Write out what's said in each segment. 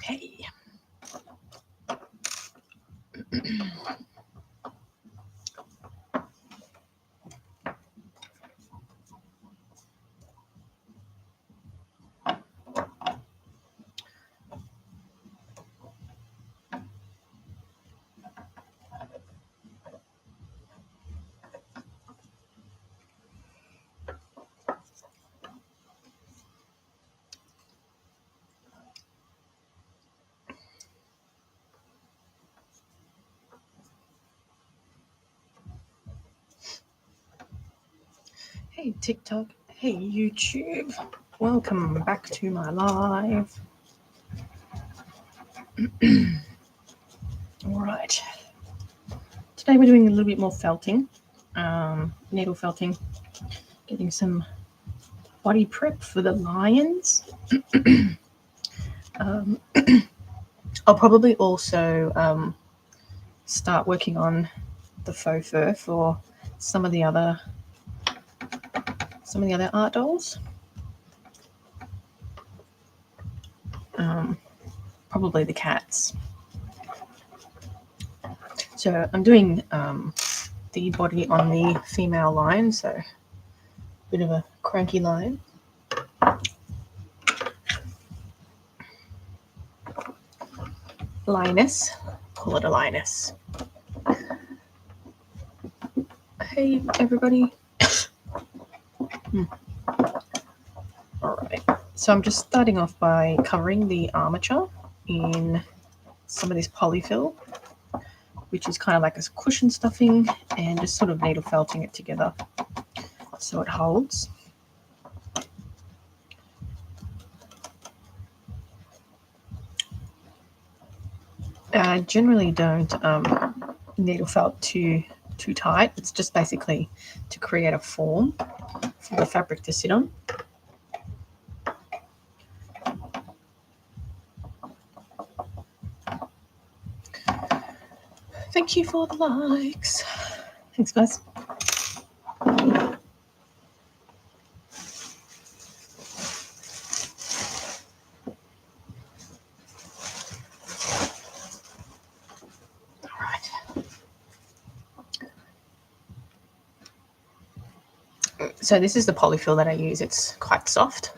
Okay. Hey TikTok, hey YouTube, welcome back to my live. All right, today we're doing a little bit more felting, needle felting, getting some body prep for the lions. I'll probably also start working on the faux fur for some of the other art dolls. Probably the cats. So I'm doing the body on the female lion, so a bit of a cranky lion. Lioness, call it a lioness. Hey everybody. All right, so I'm just starting off by covering the armature in some of this polyfill, which is kind of like a cushion stuffing, and just sort of needle felting it together so it holds. I generally don't needle felt too tight. It's just basically to create a form for the fabric to sit on. Thank you for the likes. Thanks, guys. So this is the polyfill that I use. It's quite soft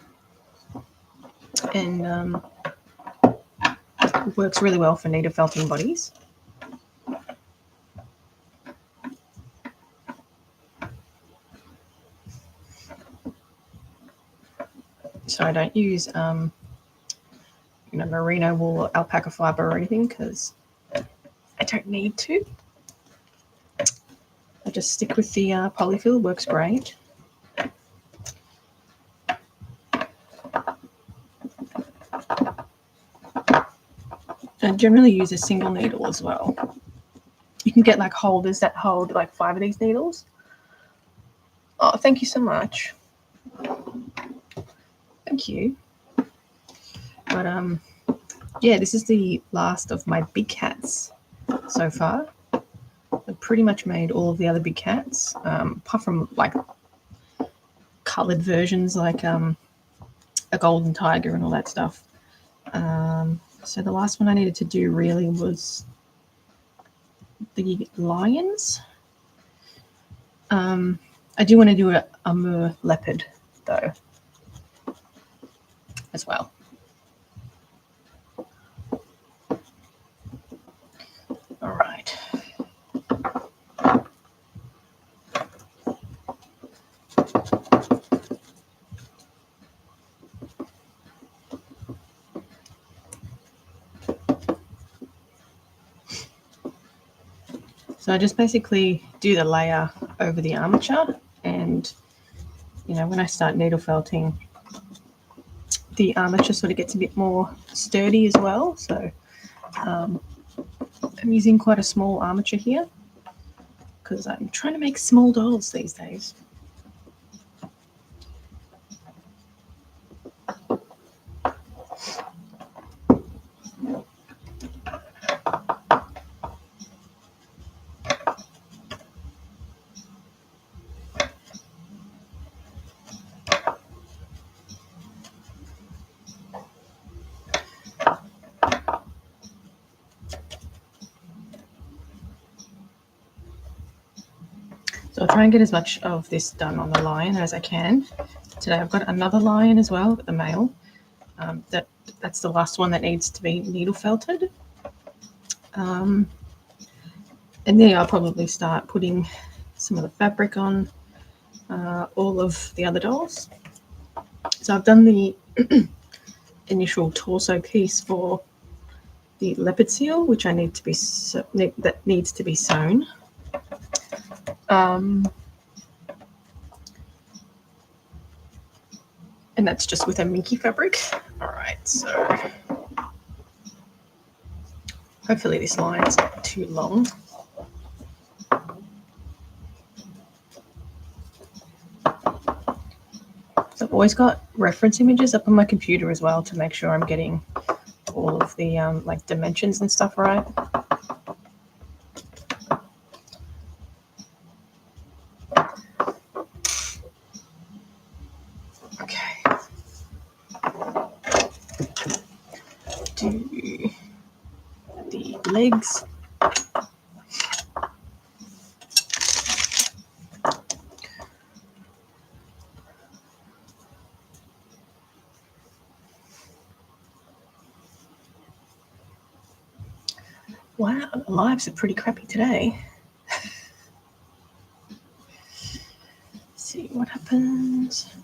and works really well for needle felting bodies. So I don't use merino wool or alpaca fiber or anything because I don't need to. I just stick with the polyfill. Works great. I generally use a single needle as well. You can get like holders that hold like 5 of these needles. Oh, thank you so much. Thank you. But yeah, this is the last of my big cats so far. I've pretty much made all of the other big cats, apart from like coloured versions like a golden tiger and all that stuff. So the last one I needed to do really was the lions. I do want to do a mer leopard though as well. All right. So I just basically do the layer over the armature, and when I start needle felting, the armature sort of gets a bit more sturdy as well. So I'm using quite a small armature here because I'm trying to make small dolls these days. So I'll try and get as much of this done on the lion as I can. Today I've got another lion as well, the male. That's the last one that needs to be needle felted. And then I'll probably start putting some of the fabric on all of the other dolls. So I've done the initial torso piece for the leopard seal, which I need to be that needs to be sewn. And that's just with a minky fabric. All right, so hopefully this line's not too long. So I've always got reference images up on my computer as well to make sure I'm getting all of the like dimensions and stuff right. Okay. Do the legs. Wow, the lives are pretty crappy today. Let's see what happens.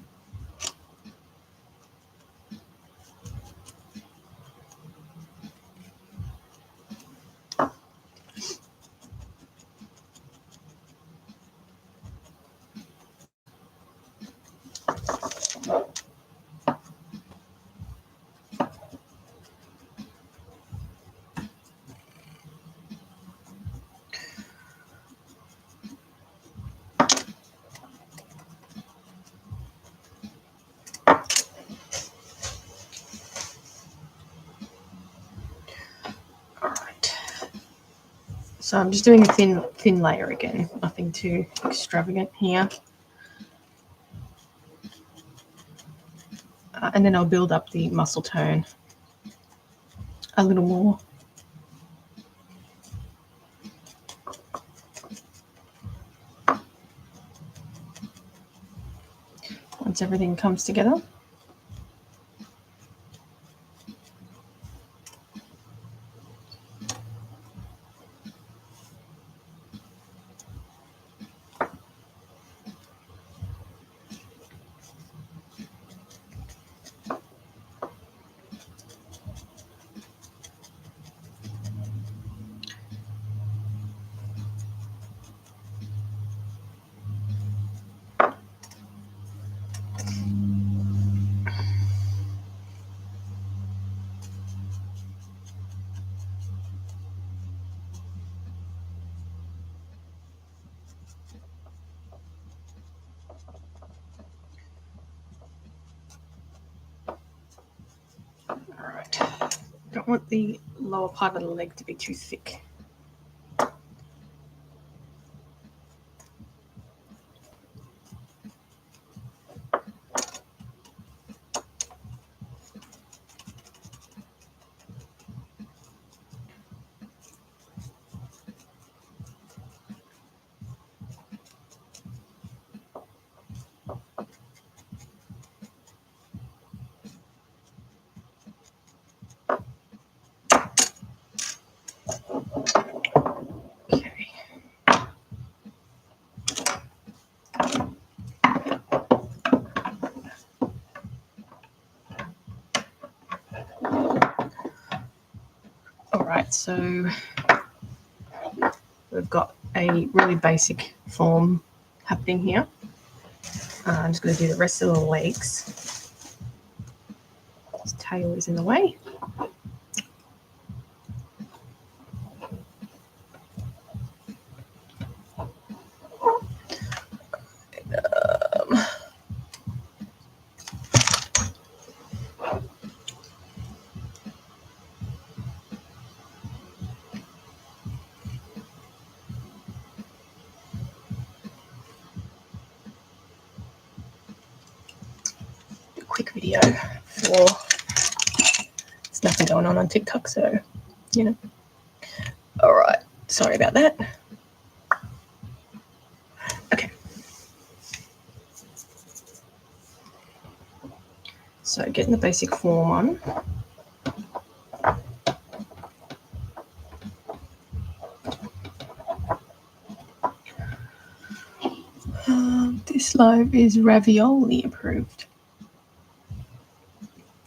So I'm just doing a thin layer again, nothing too extravagant here. And then I'll build up the muscle tone a little more. Once everything comes together. Alright, don't want the lower part of the leg to be too thick. Alright, so we've got a really basic form happening here. I'm just going to do the rest of the legs. His tail is in the way. Quick video for there's nothing going on TikTok, so you know. All right, sorry about that. Okay, So getting the basic form on. This live is ravioli approved.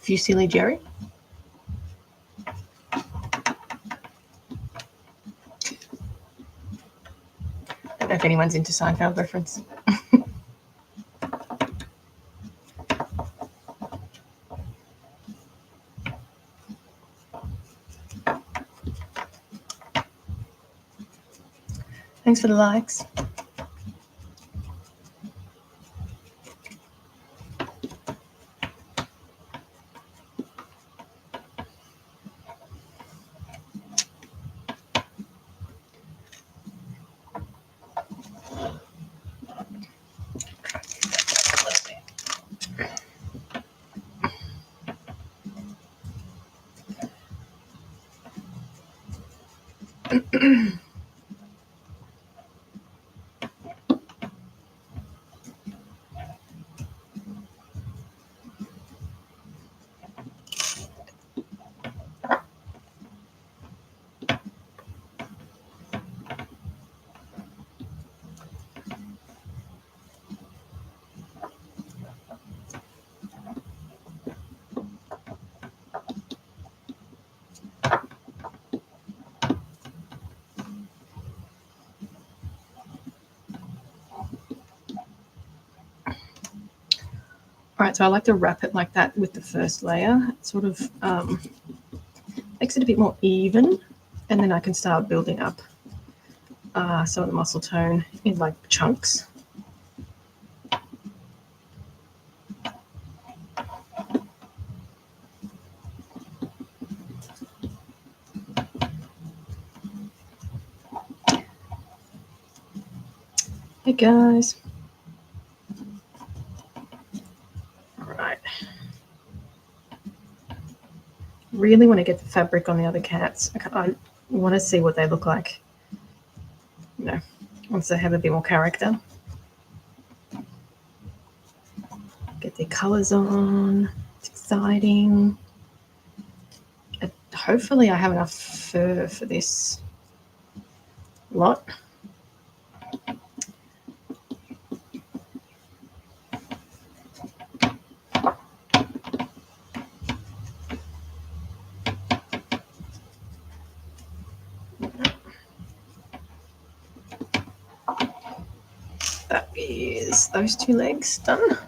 Fusilli Jerry. I don't know if anyone's into Seinfeld reference. Thanks for the likes. All right, so I like to wrap it like that with the first layer. It sort of makes it a bit more even, and then I can start building up some of the muscle tone in like chunks. Hey guys. Really want to get the fabric on the other cats. I want to see what they look like, you know, once they have a bit more character. Get their colours on. It's exciting. Hopefully I have enough fur for this lot. That is those two legs done.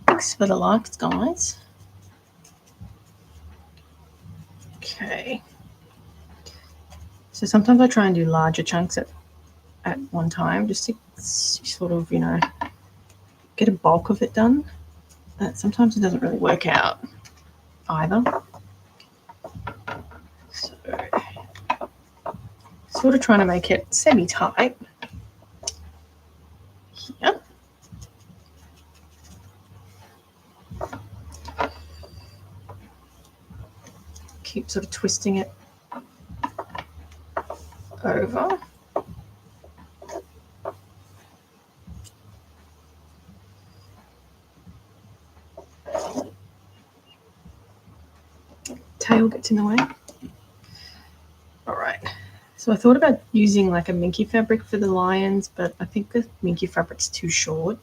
Thanks for the likes, guys. Okay. So sometimes I try and do larger chunks at one time just to sort of, you know, get a bulk of it done. Sometimes it doesn't really work out either. So sort of trying to make it semi-tight here. Keep sort of twisting it over. Tail gets in the way. All right. So I thought about using like a minky fabric for the lions, but I think the minky fabric's too short.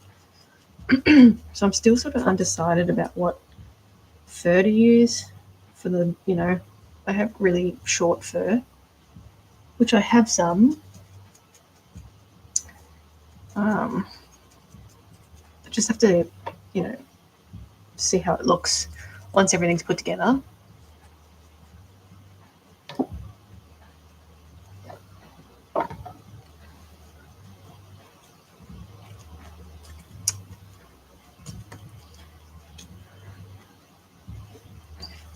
So I'm still sort of undecided about what fur to use for the, you know, I have really short fur, which I have some. I just have to, you know, see how it looks once everything's put together.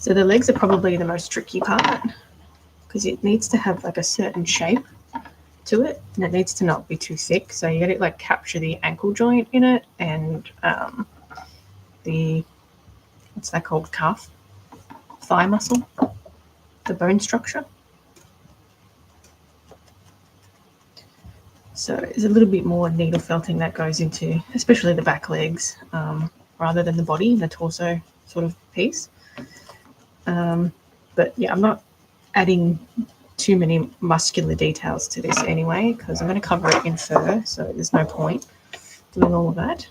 So the legs are probably the most tricky part because it needs to have like a certain shape to it, and it needs to not be too thick. So you got to like capture the ankle joint in it and the, what's that called, calf, thigh muscle, the bone structure. So there's a little bit more needle felting that goes into, especially the back legs, rather than the body, the torso sort of piece. But yeah, I'm not adding too many muscular details to this anyway, because I'm going to cover it in fur, so there's no point doing all of that.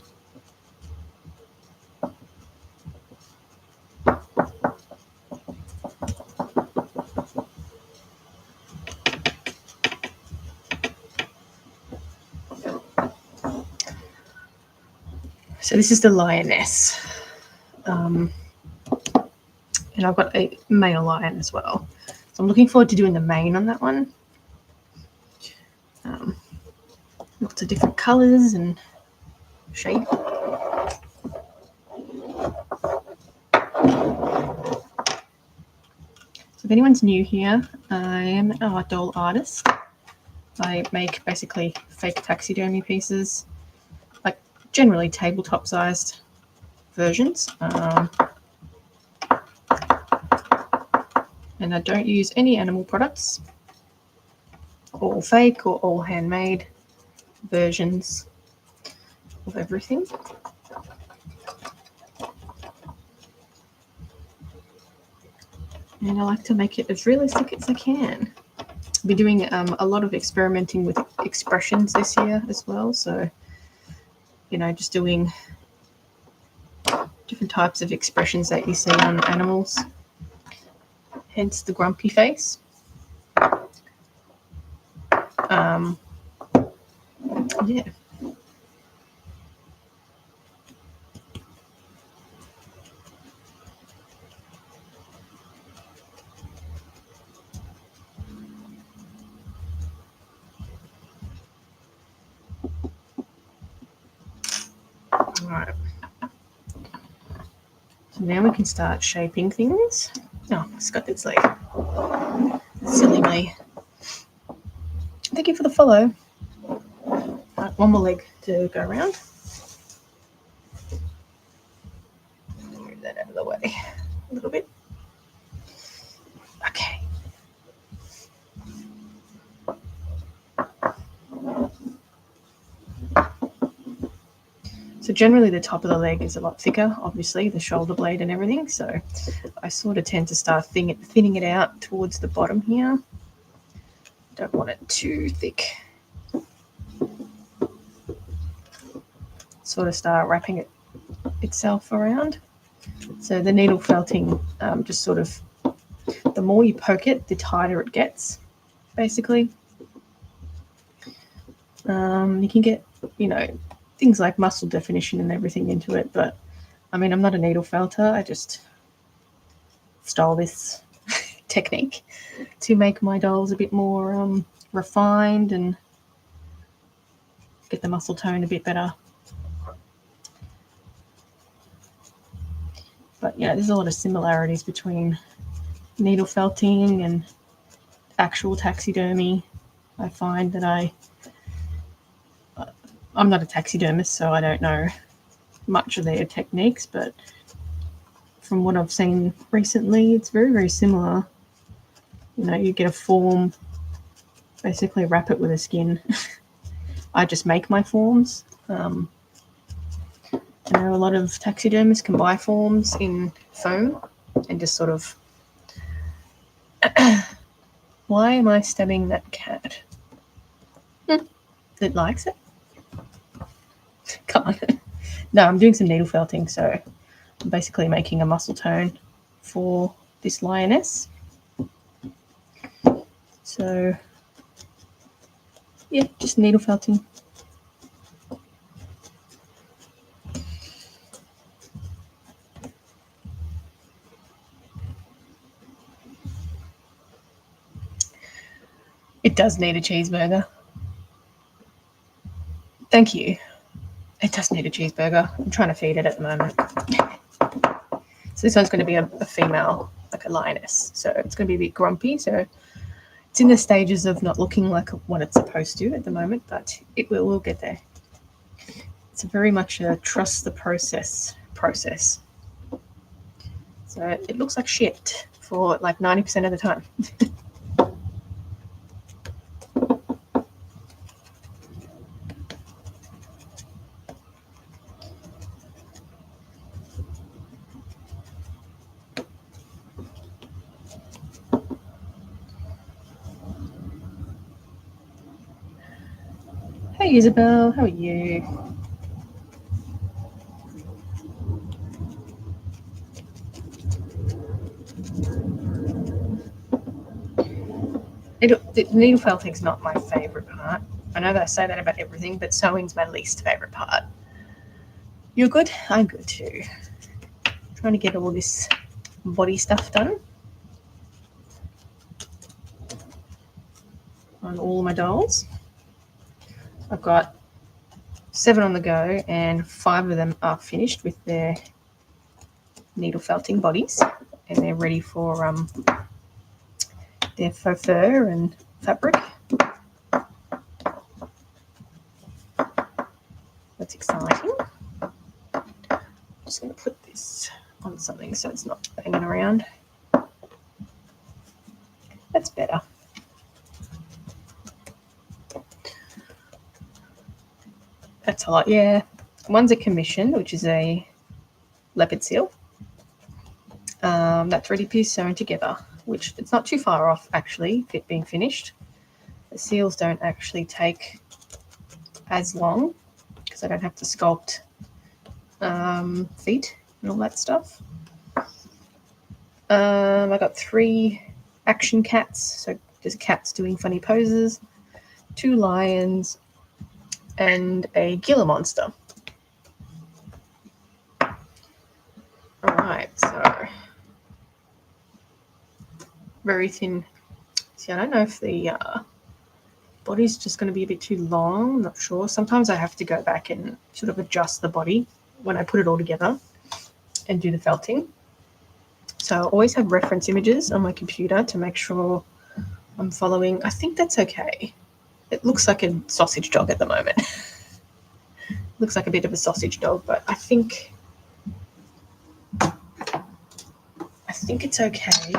So this is the lioness. And I've got a male lion as well. So I'm looking forward to doing the mane on that one. Lots of different colours and shape. So if anyone's new here, I am an art doll artist. I make basically fake taxidermy pieces, like generally tabletop sized versions. And I don't use any animal products, all fake or all handmade versions of everything. And I like to make it as realistic as I can. I'll be doing a lot of experimenting with expressions this year as well. So, you know, just doing different types of expressions that you see on animals. Hence the grumpy face. Yeah. All right. So now we can start shaping things. Oh, it's got its leg. Silly me. Thank you for the follow. Right, one more leg to go around. Move that out of the way a little bit. Okay. So generally the top of the leg is a lot thicker, obviously, the shoulder blade and everything. So I sort of tend to start thinning it out towards the bottom here. Don't want it too thick. Sort of start wrapping it itself around. So the needle felting just sort of, the more you poke it, the tighter it gets, basically. You can get, you know, things like muscle definition and everything into it, but I mean, I'm not a needle felter. I just stole this technique to make my dolls a bit more refined and get the muscle tone a bit better. But yeah, there's a lot of similarities between needle felting and actual taxidermy. I find that I'm not a taxidermist, so I don't know much of their techniques, but from what I've seen recently, it's very, very similar. You know, you get a form, basically wrap it with a skin. I just make my forms. I know a lot of taxidermists can buy forms in foam and just sort of... Why am I stabbing that cat? It likes it. Come on. No, I'm doing some needle felting, so I'm basically making a muscle tone for this lioness. So, yeah, just needle felting. It does need a cheeseburger. Thank you. It does need a cheeseburger. I'm trying to feed it at the moment. So this one's going to be a female like a lioness. So it's going to be a bit grumpy. So it's in the stages of not looking like what it's supposed to at the moment, but it will. We'll get there. It's very much a trust the process. So it looks like shit for like 90% of the time. Hey Isabel, how are you? The needle felting's not my favourite part. I know that I say that about everything, but sewing's my least favourite part. You're good? I'm good too. Trying to get all this body stuff done on all my dolls. I've got 7 on the go and 5 of them are finished with their needle felting bodies, and they're ready for their faux fur and fabric. That's exciting. I'm just going to put this on something so it's not banging around. That's better. That's a lot, yeah. One's a commission, which is a leopard seal. That 3D piece sewn together, which it's not too far off actually, being finished. The seals don't actually take as long because I don't have to sculpt feet and all that stuff. I got 3 action cats, so just cats doing funny poses, 2 lions, and a Gila monster. Alright, so very thin. See, I don't know if the body's just going to be a bit too long. I'm not sure. Sometimes I have to go back and sort of adjust the body when I put it all together and do the felting. So I always have reference images on my computer to make sure I'm following. I think that's okay. It looks like a sausage dog at the moment. Looks like a bit of a sausage dog, but I think it's okay.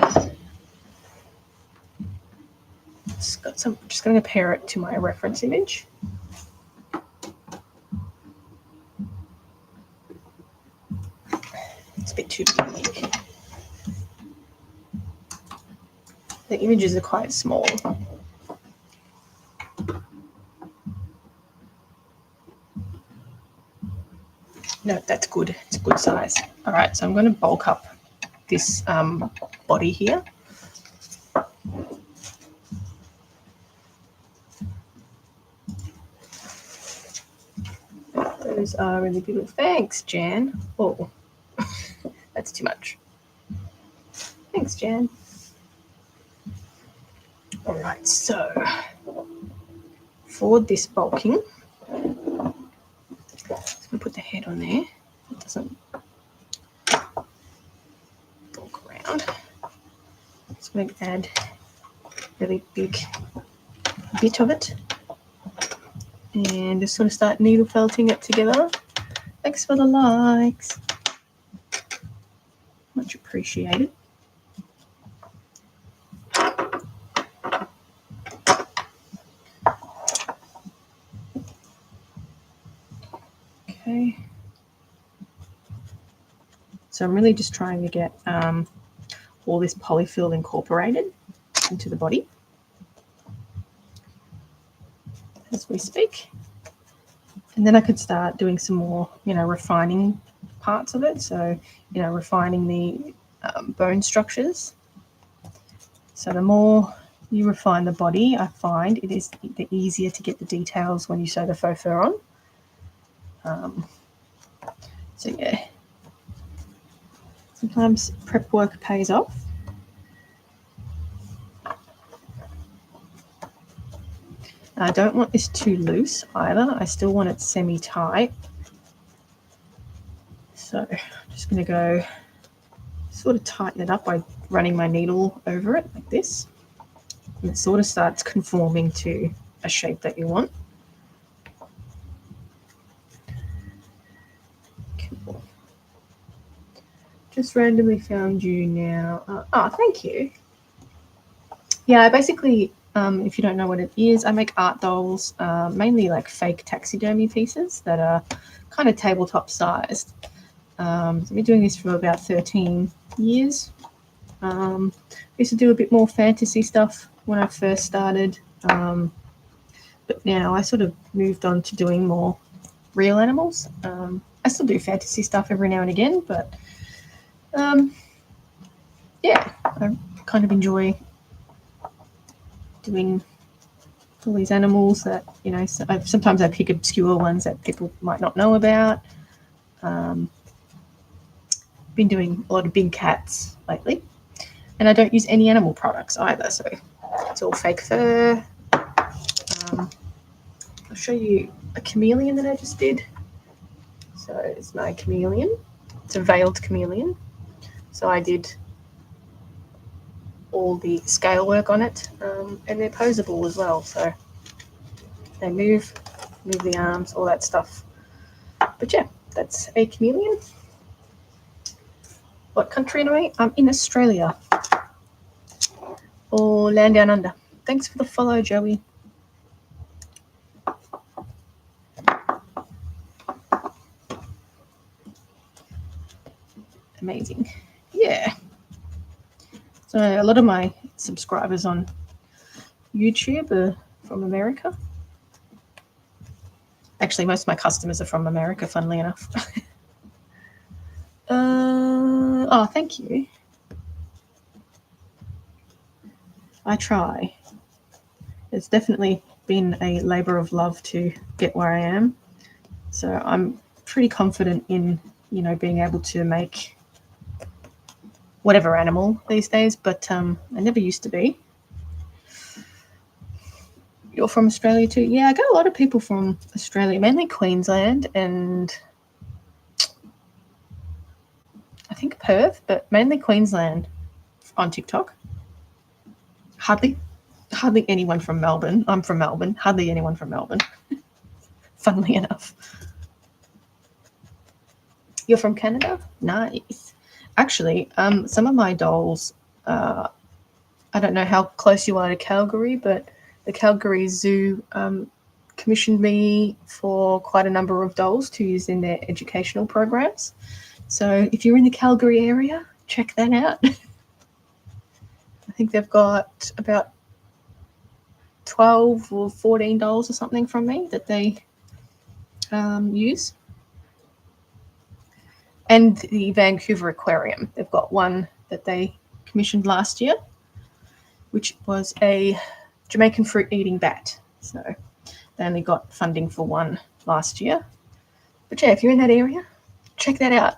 Just going to compare it to my reference image. It's a bit too big. The images are quite small. No, that's good. It's a good size. All right, so I'm going to bulk up this body here. Those are really beautiful. Thanks, Jan. Oh, that's too much. Thanks, Jan. All right, so for this bulking, I'm just going to put the head on there. It doesn't bulk around. Just going to add a really big bit of it. And just sort of start needle felting it together. Thanks for the likes. Much appreciated. Okay. So I'm really just trying to get all this polyfill incorporated into the body as we speak. And then I could start doing some more, refining parts of it. So, refining the bone structures. So the more you refine the body, I find it is the easier to get the details when you sew the faux fur on. So yeah, sometimes prep work pays off. I don't want this too loose either. I still want it semi-tight. So I'm just going to go sort of tighten it up by running my needle over it like this. And it sort of starts conforming to a shape that you want. Cool. Just randomly found you now. Oh, thank you. Yeah, basically, if you don't know what it is, I make art dolls, mainly like fake taxidermy pieces that are kind of tabletop sized. I've been doing this for about 13 years. I used to do a bit more fantasy stuff when I first started, but now I sort of moved on to doing more real animals. I still do fantasy stuff every now and again, but yeah, I kind of enjoy doing all these animals that, you know, sometimes I pick obscure ones that people might not know about. Been doing a lot of big cats lately, and I don't use any animal products either, so it's all fake fur. I'll show you a chameleon that I just did. So it's my chameleon. It's a veiled chameleon. So I did all the scale work on it, and they're posable as well, so they move the arms, all that stuff. But yeah, that's a chameleon. What country am I? I'm in Australia, or land down under. Thanks for the follow, Joey. Amazing. Yeah. So a lot of my subscribers on YouTube are from America. Actually, most of my customers are from America, funnily enough. Oh, thank you. I try. It's definitely been a labor of love to get where I am. So I'm pretty confident in, you know, being able to make whatever animal these days, but I never used to be. You're from Australia too? Yeah, I got a lot of people from Australia, mainly Queensland and I think Perth, but mainly Queensland on TikTok. Hardly anyone from Melbourne. I'm from Melbourne. Hardly anyone from Melbourne. Funnily enough. You're from Canada? Nice. Actually, some of my dolls, I don't know how close you are to Calgary, but the Calgary Zoo commissioned me for quite a number of dolls to use in their educational programs. So if you're in the Calgary area, check that out. I think they've got about 12 or 14 dolls or something from me that they use. And the Vancouver Aquarium. They've got one that they commissioned last year, which was a Jamaican fruit eating bat. So they only got funding for one last year. But yeah, if you're in that area, check that out.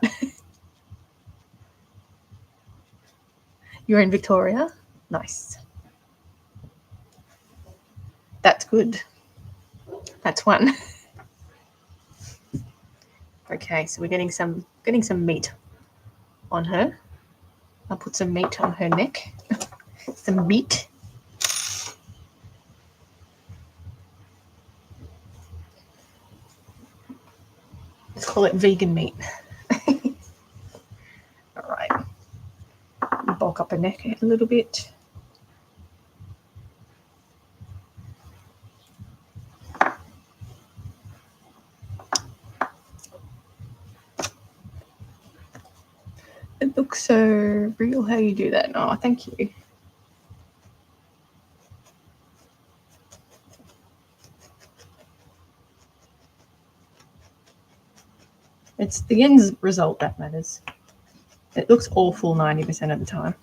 You're in Victoria? Nice. That's good. That's one. Okay, so we're getting some meat on her. I'll put some meat on her neck. Some meat. Let's call it vegan meat. All right. Bulk up her neck a little bit. It looks so real how you do that. Oh, thank you. It's the end result that matters. It looks awful 90% of the time.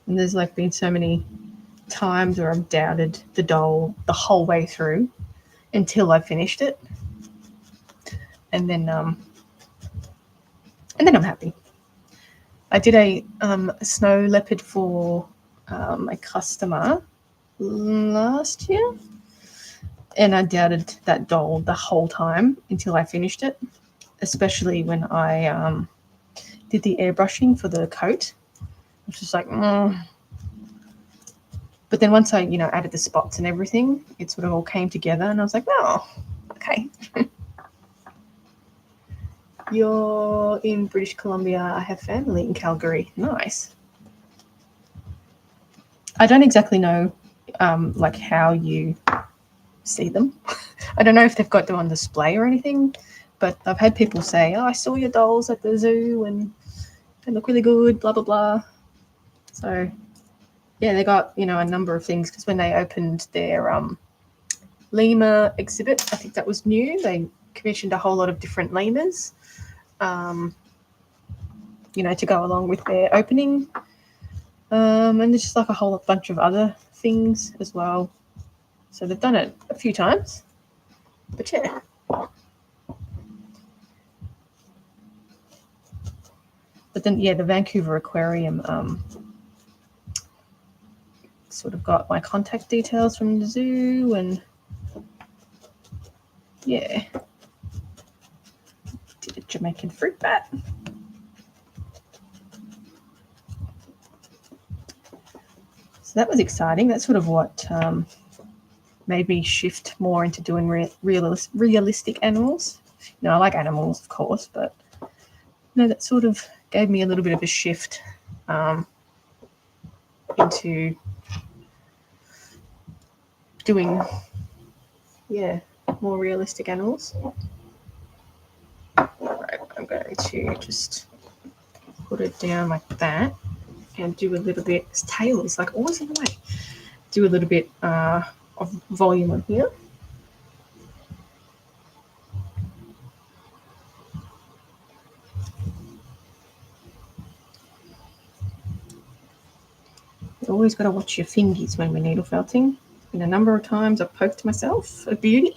And there's like been so many times where I've doubted the doll the whole way through until I finished it. And then I'm happy. I did a snow leopard for a customer last year, and I doubted that doll the whole time until I finished it, especially when I did the airbrushing for the coat. Which is like, But then once I, added the spots and everything, it sort of all came together, and I was like, oh, okay. You're in British Columbia. I have family in Calgary. Nice. I don't exactly know, like how you see them. I don't know if they've got them on display or anything, but I've had people say, oh, I saw your dolls at the zoo and they look really good, blah, blah, blah. So, yeah, they got, a number of things, because when they opened their lemur exhibit, I think that was new. They commissioned a whole lot of different lemurs, to go along with their opening. And there's just like a whole bunch of other things as well. So they've done it a few times. But yeah. But then, yeah, the Vancouver Aquarium sort of got my contact details from the zoo, and yeah, did a Jamaican fruit bat. So that was exciting. That's sort of what made me shift more into doing realistic animals. I like animals, of course, but that sort of gave me a little bit of a shift into doing, more realistic animals. Right, I'm going to just put it down like that and do a little bit. His tail is like always in the way. Do a little bit of volume on here. You always got to watch your fingies when we're needle felting. A number of times I've poked myself. A beauty.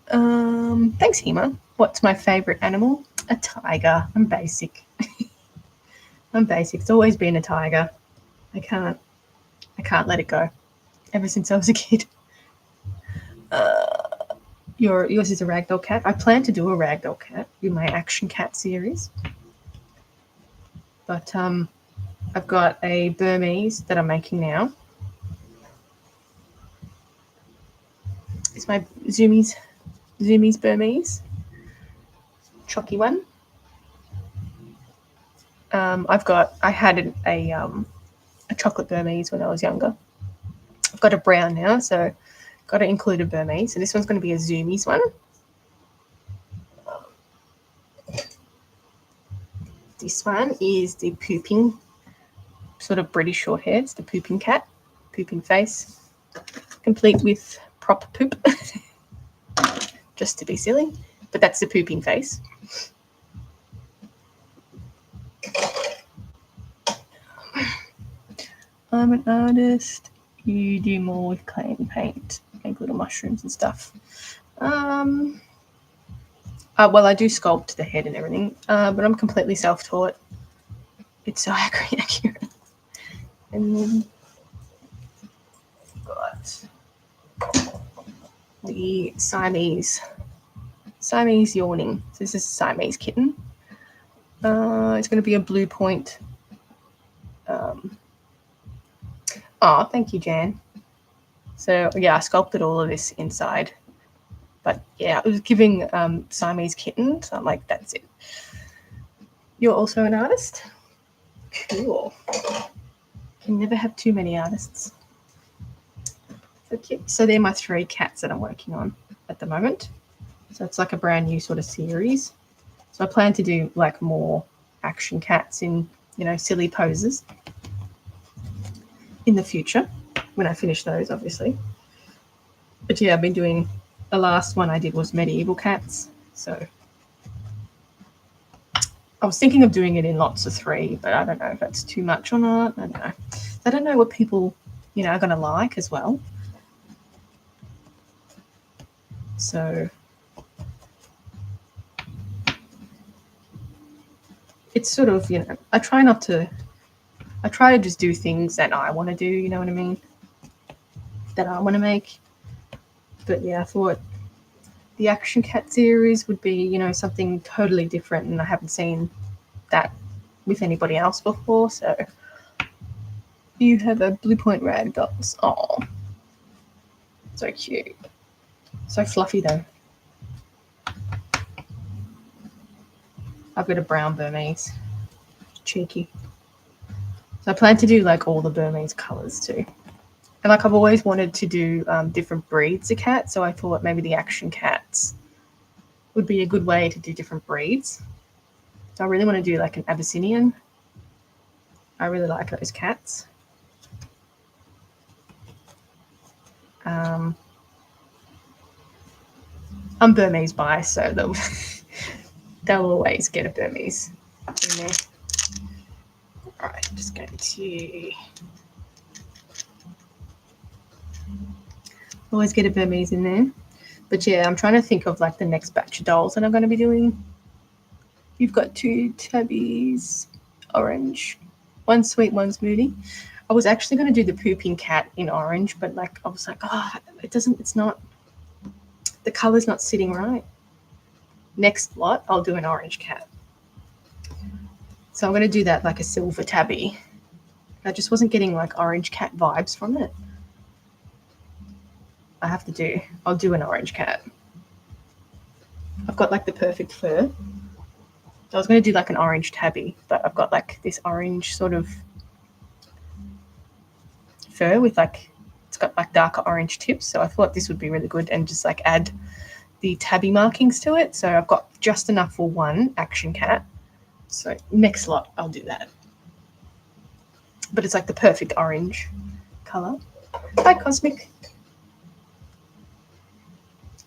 Thanks, Hema. What's my favourite animal? A tiger. I'm basic. I'm basic. It's always been a tiger. I can't let it go. Ever since I was a kid. Yours is a ragdoll cat. I plan to do a ragdoll cat in my action cat series. But I've got a Burmese that I'm making now. It's my Zoomies Burmese. Chalky one. I had a chocolate Burmese when I was younger. I've got a brown now, so got to include a Burmese. So this one's going to be a Zoomies one. This one is the pooping, sort of British short hair. It's the pooping cat, pooping face, complete with prop poop, just to be silly. But that's the pooping face. I'm an artist. You do more with clay and paint, make little mushrooms and stuff. Well, I do sculpt the head and everything, but I'm completely self-taught. It's so accurate. And then got the Siamese yawning. So this is a Siamese kitten. It's going to be a blue point. Thank you, Jan. So yeah, I sculpted all of this inside. But yeah, I was giving Siamese kitten. So I'm like, that's it. You're also an artist? Cool. Can never have too many artists. Okay, so they're my 3 cats that I'm working on at the moment. So it's like a brand new sort of series. So I plan to do like more action cats in, silly poses in the future when I finish those, obviously. But yeah, I've been doing, the last one I did was medieval cats. So I was thinking of doing it in lots of 3, but I don't know if that's too much or not. I don't know. I don't know what people, are going to like as well. So it's sort of, I try to just do things that I want to do, you know what I mean? That I want to make. But yeah, I thought the Action Cat series would be, something totally different, and I haven't seen that with anybody else before. So you have a Blue Point rag dolls. Oh, so cute. So fluffy though. I've got a brown Burmese. Cheeky. So I plan to do like all the Burmese colours too. And like I've always wanted to do different breeds of cats, so I thought maybe the action cats would be a good way to do different breeds. So I really want to do like an Abyssinian. I really like those cats. I'm Burmese biased, so they'll always get a Burmese in there. All right, I'm just going to always get a Burmese in there. But yeah, I'm trying to think of like the next batch of dolls that I'm going to be doing. You've got 2 tabbies, orange, one sweet, one smoothie. I was actually going to do the pooping cat in orange, but like I was like, oh, it's not, the color's not sitting right. Next lot, I'll do an orange cat. So I'm going to do that like a silver tabby. I just wasn't getting like orange cat vibes from it. I'll do an orange cat. I've got like the perfect fur. I was going to do like an orange tabby, but I've got like this orange sort of fur with like, it's got like darker orange tips. So I thought this would be really good and just like add the tabby markings to it. So I've got just enough for one action cat. So next lot, I'll do that. But it's like the perfect orange color. Hi, Cosmic.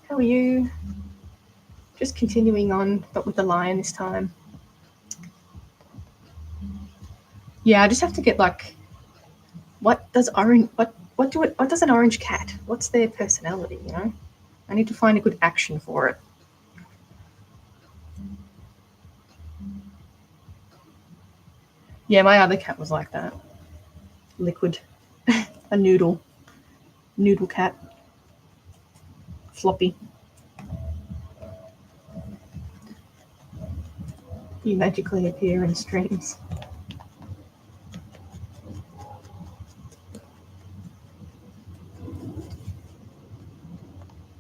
How are you? Just continuing on, but with the lion this time. Yeah, I just have to get like, what does an orange cat? What's their personality? You know, I need to find a good action for it. Yeah, my other cat was like that. Liquid, a noodle cat, floppy. You magically appear in streams.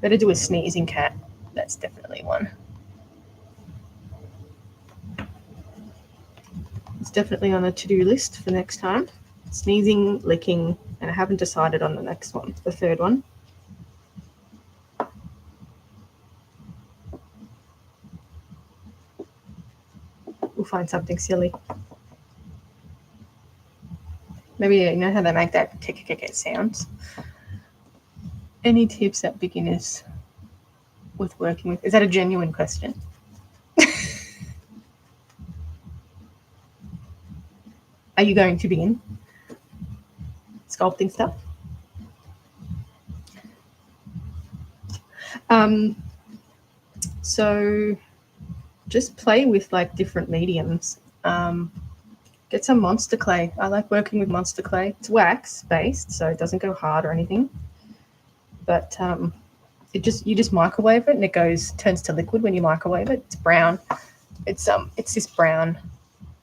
Better do a sneezing cat. That's definitely one. It's definitely on the to-do list for next time. Sneezing, licking, and I haven't decided on the next one, the third one. We'll find something silly. Maybe you know how they make that tick sounds. Any tips that beginners with working with? Is that a genuine question? Are you going to begin sculpting stuff? So just play with like different mediums. Get some monster clay. I like working with monster clay. It's wax based, so it doesn't go hard or anything. But you just microwave it and it turns to liquid when you microwave it. It's brown. It's this brown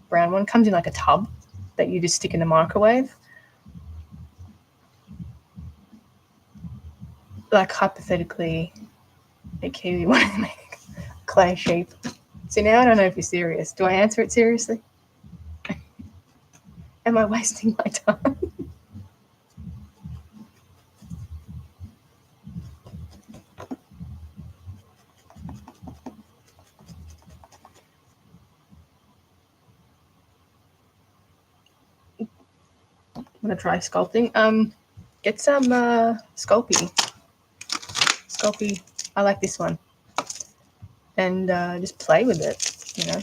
one. Comes in like a tub that you just stick in the microwave. Like hypothetically, a kiwi wanted to make clay sheep. So now I don't know if you're serious. Do I answer it seriously? Am I wasting my time? I'm gonna try sculpting. Get some Sculpey. I like this one. And just play with it, you know.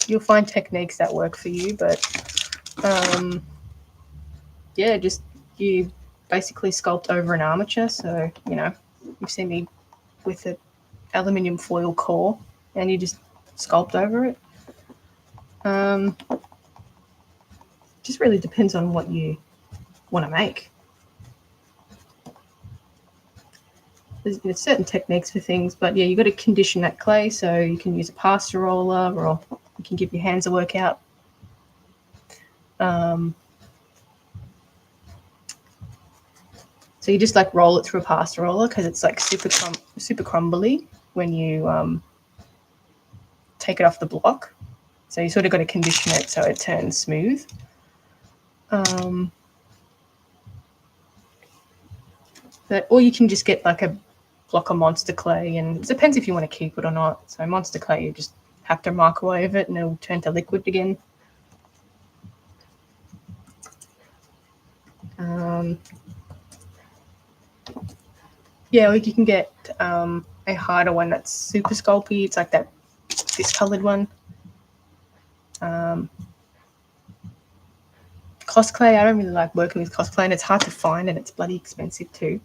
You'll find techniques that work for you, but yeah, just you basically sculpt over an armature. So, you know, you see me with an aluminium foil core and you just sculpt over it. Just really depends on what you want to make. There's certain techniques for things, but yeah, you've got to condition that clay, so you can use a pasta roller or you can give your hands a workout. So you just like roll it through a pasta roller because it's like super crumbly when you take it off the block. So you sort of got to condition it so it turns smooth. Or you can just get like a block of Monster clay, and it depends if you want to keep it or not. So Monster clay, you just have to microwave it and it'll turn to liquid again. Yeah, or you can get a harder one that's super sculpty. It's like this coloured one. Cosplay, I don't really like working with cosplay, and it's hard to find, and it's bloody expensive too.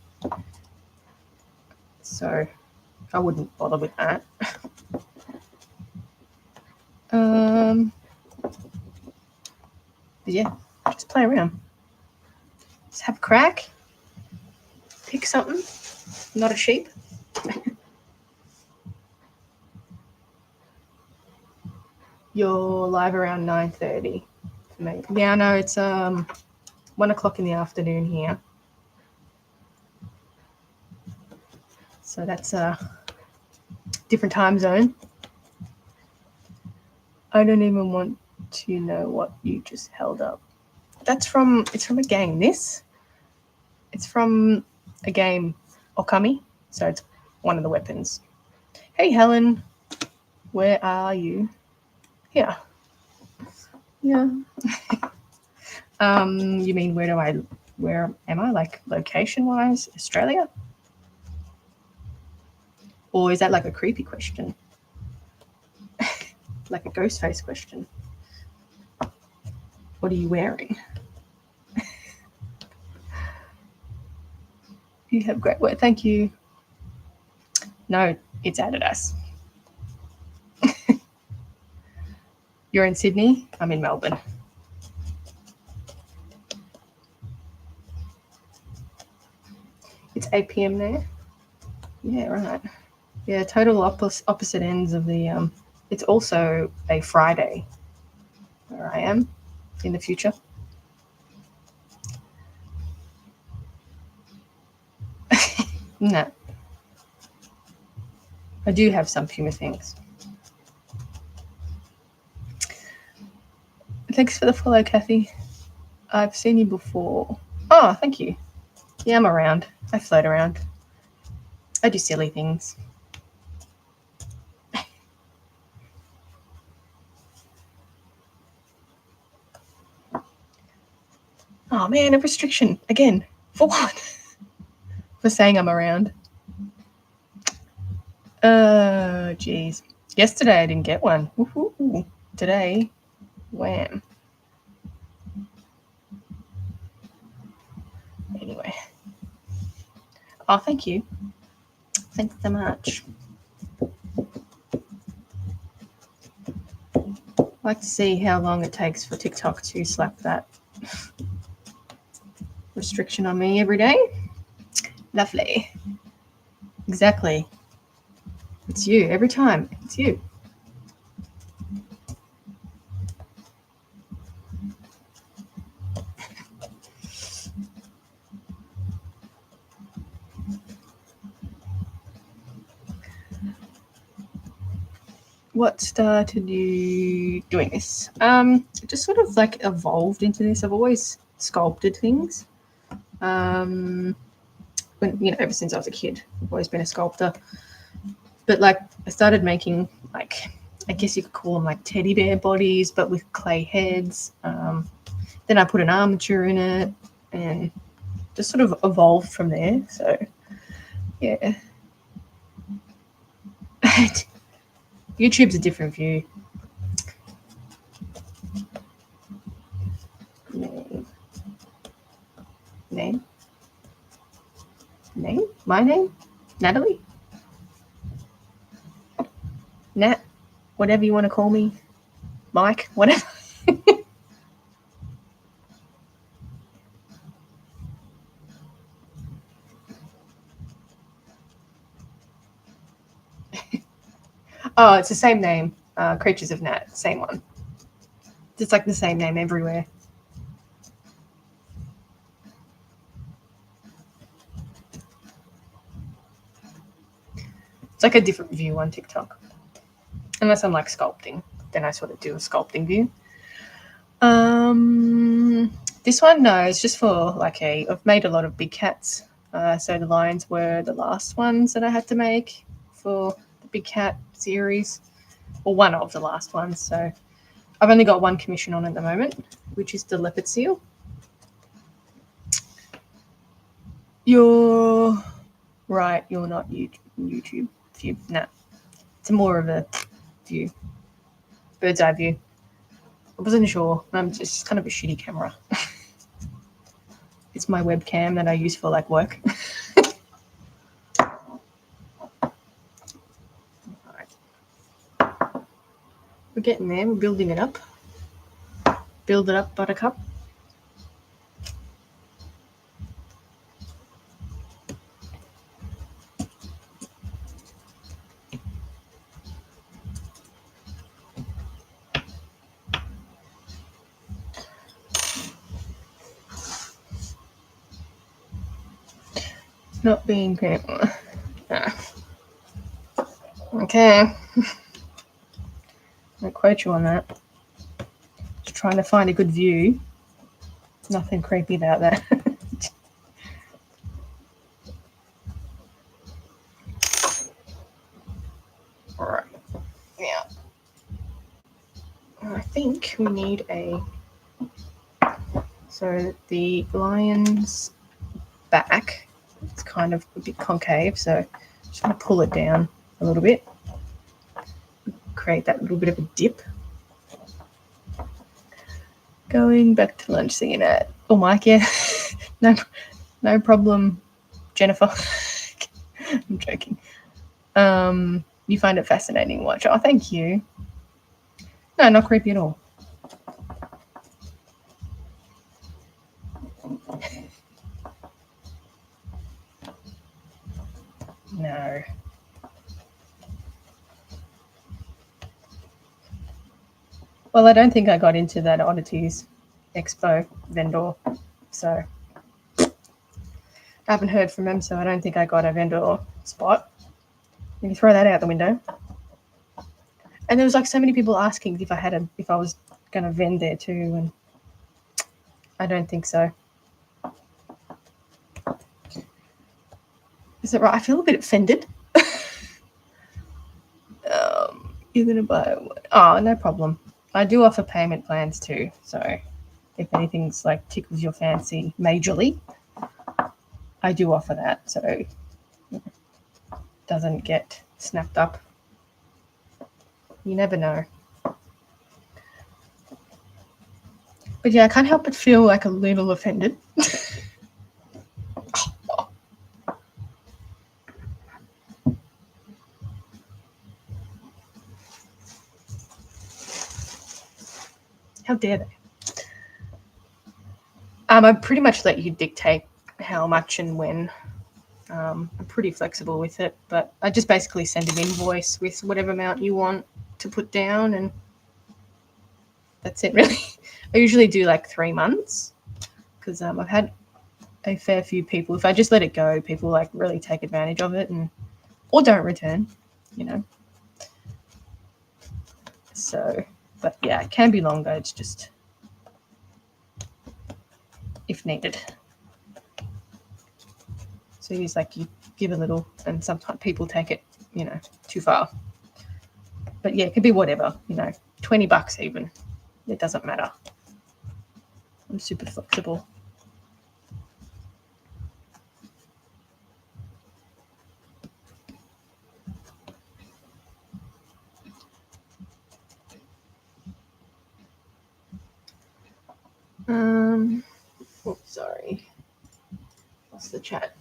So I wouldn't bother with that. But yeah, just play around. Just have a crack. Pick something. Not a sheep. You're live around 9:30 for me. Yeah, no, it's 1 o'clock in the afternoon here. So that's a different time zone. I don't even want to know what you just held up. It's from a game. It's from a game, Okami. So it's one of the weapons. Hey, Helen. Where are you? Here. Yeah. You mean where am I? Like location-wise? Australia? Or is that like a creepy question? Like a ghost face question? What are you wearing? You have great work. Thank you. No, it's Adidas. You're in Sydney? I'm in Melbourne. It's 8 p.m. there? Yeah, right. Yeah, total opposite ends of the... It's also a Friday where I am in the future. No. I do have some Puma things. Thanks for the follow, Kathy. I've seen you before. Oh, thank you. Yeah, I'm around. I float around. I do silly things. Oh man, a restriction again. For what? For saying I'm around. Geez. Yesterday I didn't get one. Woohoo. Today, wham. Anyway. Oh, thank you. Thanks so much. I'd like to see how long it takes for TikTok to slap that restriction on me every day. Lovely. Exactly. It's you every time. It's you. What started you doing this? Just sort of like evolved into this. I've always sculpted things. Ever since I was a kid, I've always been a sculptor. But like, I started making like, I guess you could call them like teddy bear bodies, but with clay heads. Then I put an armature in it, and just sort of evolved from there. So, yeah. YouTube's a different view. Name? My name? Natalie? Nat? Whatever you want to call me. Mike? Whatever. Oh, it's the same name. Creatures of Nat, same one. It's like the same name everywhere. It's like a different view on TikTok. Unless I'm like sculpting, then I sort of do a sculpting view. This one, no, it's just for like I've made a lot of big cats. So the lions were the last ones that I had to make for the big cat series, or one of the last ones. So I've only got one commission on at the moment, which is the leopard seal. You're right, you're not YouTube view. No, it's more of a view, bird's eye view. I wasn't sure. I'm just kind of a shitty camera. It's my webcam that I use for like work. We're getting there. We're building it up. Build it up, buttercup. Not being great. Okay. I'll quote you on that. Just trying to find a good view. Nothing creepy about that. Alright. Now, I think we need so the lion's back, it's kind of a bit concave, so I'm just going to pull it down a little bit. Create that little bit of a dip. Going back to lunch singing at Mike, yeah. no problem, Jennifer. I'm joking. You find it fascinating to watch. Oh, thank you. No, not creepy at all. No. Well, I don't think I got into that Oddities Expo vendor, so I haven't heard from them, so I don't think I got a vendor spot. You can throw that out the window. And there was like so many people asking if I was going to vend there too, and I don't think so. Is it right? I feel a bit offended. You're going to buy what? Oh, no problem. I do offer payment plans too, so if anything's like tickles your fancy majorly, I do offer that, so it doesn't get snapped up. You never know. But yeah, I can't help but feel like a little offended. How dare they? I pretty much let you dictate how much and when. I'm pretty flexible with it, but I just basically send an invoice with whatever amount you want to put down, and that's it, really. I usually do like 3 months because I've had a fair few people. If I just let it go, people like really take advantage of it or don't return, you know. So, but yeah, it can be longer. It's just if needed. So it's like you give a little, and sometimes people take it, you know, too far. But yeah, it could be whatever, you know, $20 even. It doesn't matter. I'm super flexible. Sorry. Lost the chat.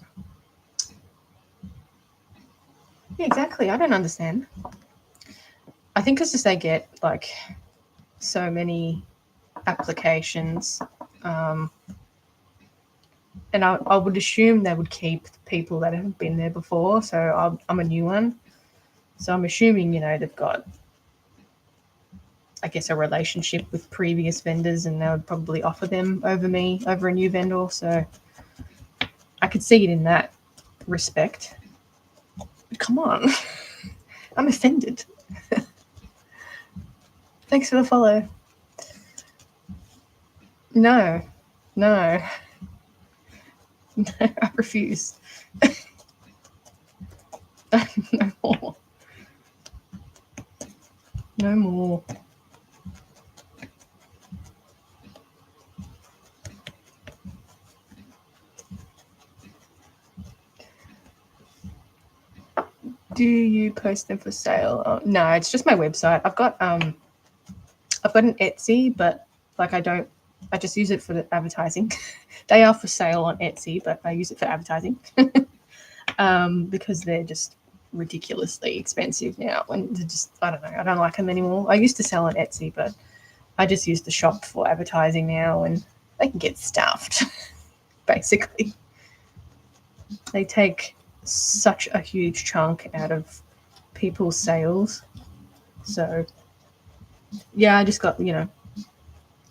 Yeah, exactly. I don't understand. I think it's just they get like so many applications, and I would assume they would keep people that have been there before. So I'm a new one, so I'm assuming, you know, they've got I guess, a relationship with previous vendors, and they would probably offer them over me, over a new vendor. So I could see it in that respect. Come on. I'm offended. Thanks for the follow. No. No, I refuse. No more. No more. Do you post them for sale? Oh, no, it's just my website. I've got an Etsy, but like I just use it for the advertising. They are for sale on Etsy, but I use it for advertising because they're just ridiculously expensive now. And just, I don't know, I don't like them anymore. I used to sell on Etsy, but I just use the shop for advertising now, and they can get stuffed. Basically, they take such a huge chunk out of people's sales. So yeah, I just got,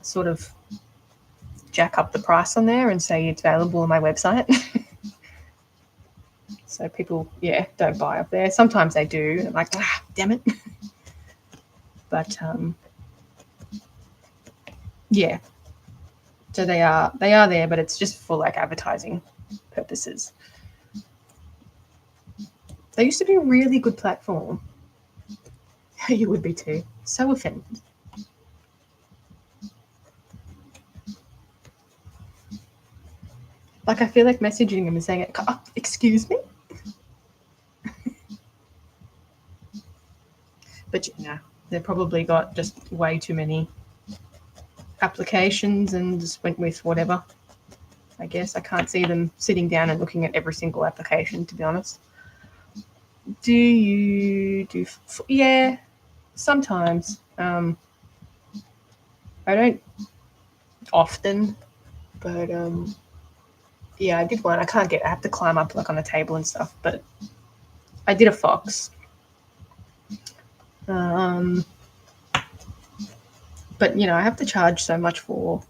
sort of jack up the price on there and say it's available on my website. So people, don't buy up there. Sometimes they do. I'm like, damn it. But yeah. So they are there, but it's just for like advertising purposes. They used to be a really good platform. You would be too. So offended. Like I feel like messaging them and saying, excuse me? But they've probably got just way too many applications and just went with whatever. I guess I can't see them sitting down and looking at every single application, to be honest. Do you do? Yeah, sometimes. I don't often, but I did one. I have to climb up like on a table and stuff, but I did a fox. But I have to charge so much for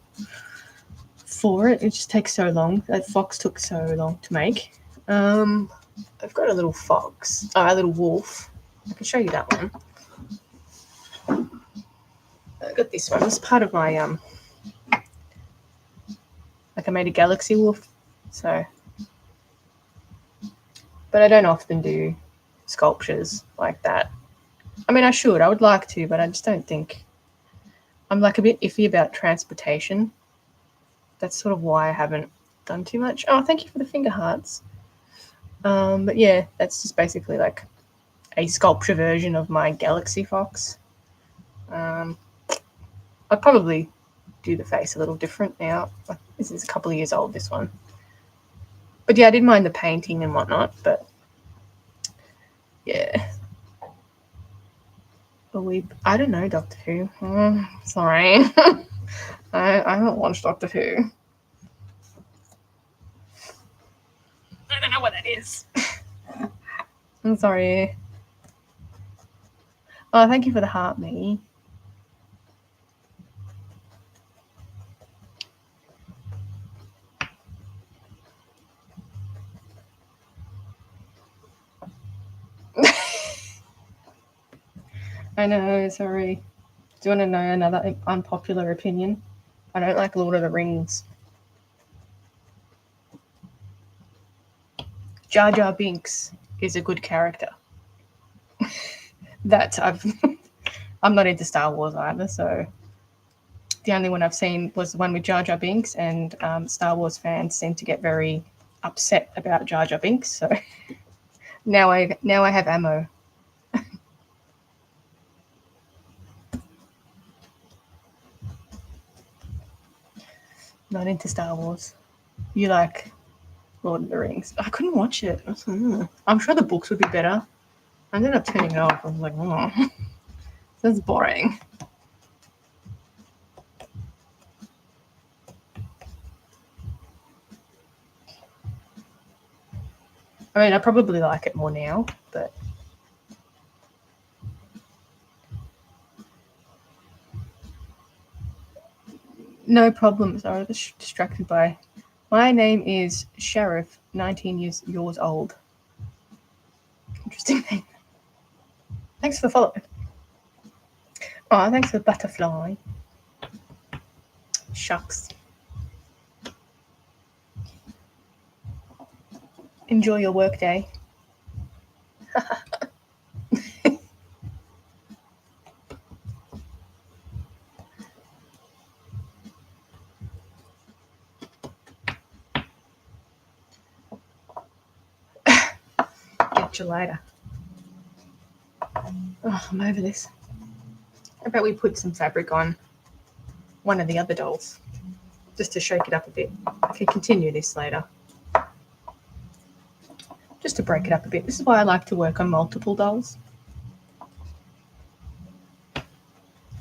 it. It just takes so long. That fox took so long to make. I've got a little fox, a little wolf. I can show you that one. I got this one. It's part of my like I made a galaxy wolf. So, but I don't often do sculptures like that. I mean, I should. I would like to, but I just don't think. I'm like a bit iffy about transportation. That's sort of why I haven't done too much. Oh, thank you for the finger hearts. But yeah, that's just basically like a sculpture version of my galaxy fox. I'd probably do the face a little different now. This is a couple of years old, this one. But yeah, I didn't mind the painting and whatnot, but yeah. I don't know Doctor Who. Sorry. I haven't watched Doctor Who. I don't know what that is. I'm sorry. Oh, thank you for the heart, Maggie. I know, sorry. Do you want to know another unpopular opinion? I don't like Lord of the Rings. Jar Jar Binks is a good character. I'm not into Star Wars either, so the only one I've seen was the one with Jar Jar Binks, and Star Wars fans seem to get very upset about Jar Jar Binks. So now I have ammo. Not into Star Wars. You like Lord of the Rings? I couldn't watch it. I'm sure the books would be better. I ended up turning it off. I was like, that's boring. I mean, I probably like it more now, but No problem. Sorry, I was distracted by. My name is Sheriff, 19 years old. Interesting name. Thanks for following. Oh, thanks for butterfly. Shucks. Enjoy your work day. Catch you later. Oh, I'm over this. How about we put some fabric on one of the other dolls just to shake it up a bit. I can continue this later. Just to break it up a bit. This is why I like to work on multiple dolls.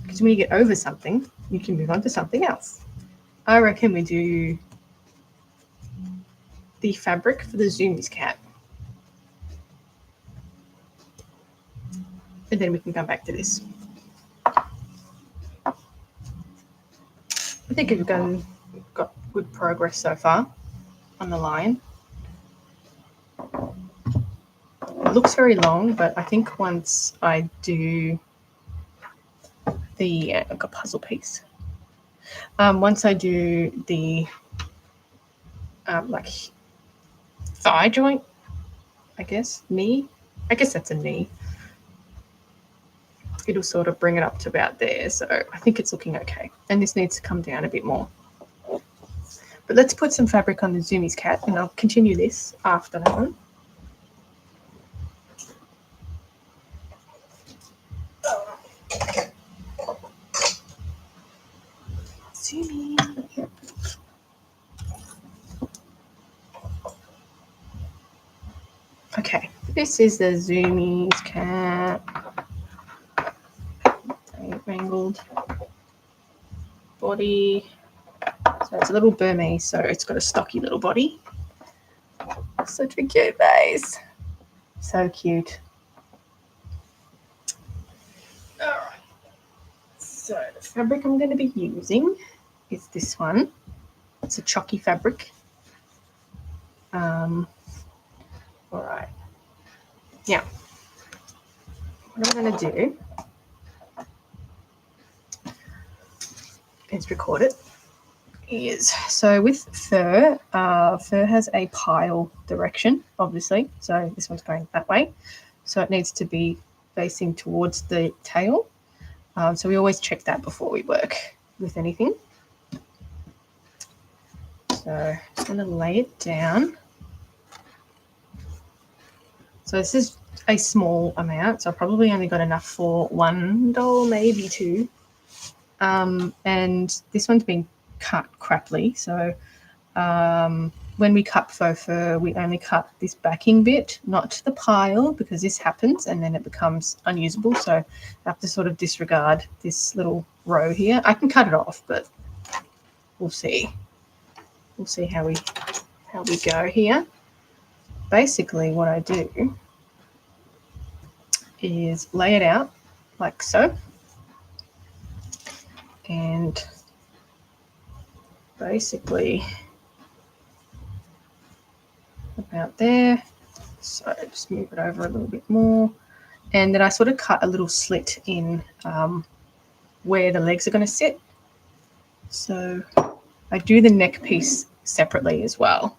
Because when you get over something, you can move on to something else. I reckon we do the fabric for the Zoomies cat. And then we can come back to this. I think we've got good progress so far on the line. It looks very long, but I think once I do the like a puzzle piece, once I do the like thigh joint, I guess knee. I guess that's a knee. It'll sort of bring it up to about there. So I think it's looking okay. And this needs to come down a bit more. But let's put some fabric on the Zoomies cat, and I'll continue this after that one. Zoomies. Okay, this is the Zoomies cat. Mangled body. So it's a little Burmese, so it's got a stocky little body. Such a cute face. So cute. All right. So the fabric I'm going to be using is this one. It's a chalky fabric. All right. Now, what I'm going to do is record it. So with fur, fur has a pile direction, obviously. So this one's going that way. So it needs to be facing towards the tail. So we always check that before we work with anything. So I'm just going to lay it down. So this is a small amount. So I probably only got enough for one doll, maybe two. And this one's been cut crappily. So when we cut faux fur, we only cut this backing bit, not the pile, because this happens and then it becomes unusable. So I have to sort of disregard this little row here. I can cut it off, but we'll see. We'll see how we go here. Basically, what I do is lay it out like so. And basically about there. So just move it over a little bit more. And then I sort of cut a little slit in where the legs are going to sit. So I do the neck piece separately as well.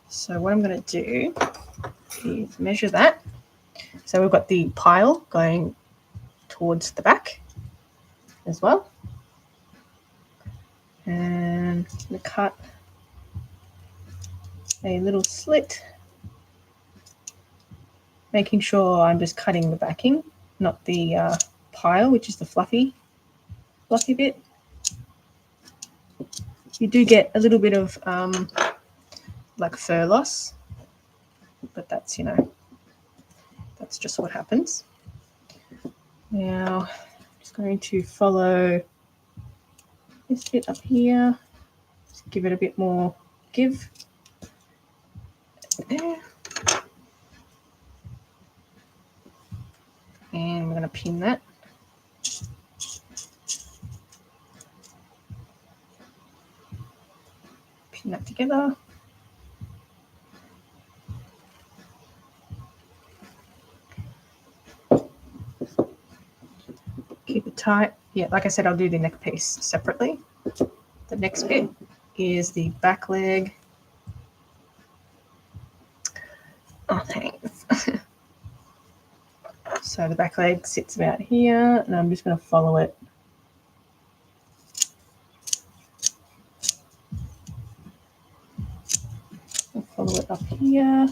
So what I'm going to do is measure that. So we've got the pile going towards the back as well. And I'm going to cut a little slit, making sure I'm just cutting the backing, not the pile, which is the fluffy bit. You do get a little bit of like fur loss, but that's, you know, that's just what happens. Now, I'm just going to follow this bit up here, just give it a bit more give. There. And we're going to pin that. together. Keep it tight. Yeah, like I said, I'll do the neck piece separately. The next bit is the back leg. Oh, thanks. So the back leg sits about here, and I'm just going to follow it. I'll follow it up here.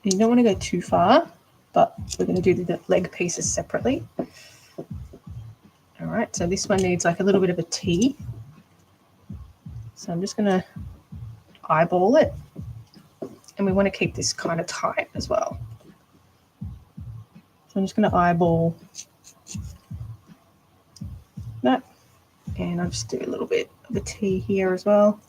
You don't want to go too far, but we're going to do the leg pieces separately. All right, so this one needs like a little bit of a T. So I'm just going to eyeball it. And we want to keep this kind of tight as well. So I'm just going to eyeball that. And I'll just do a little bit of a T here as well.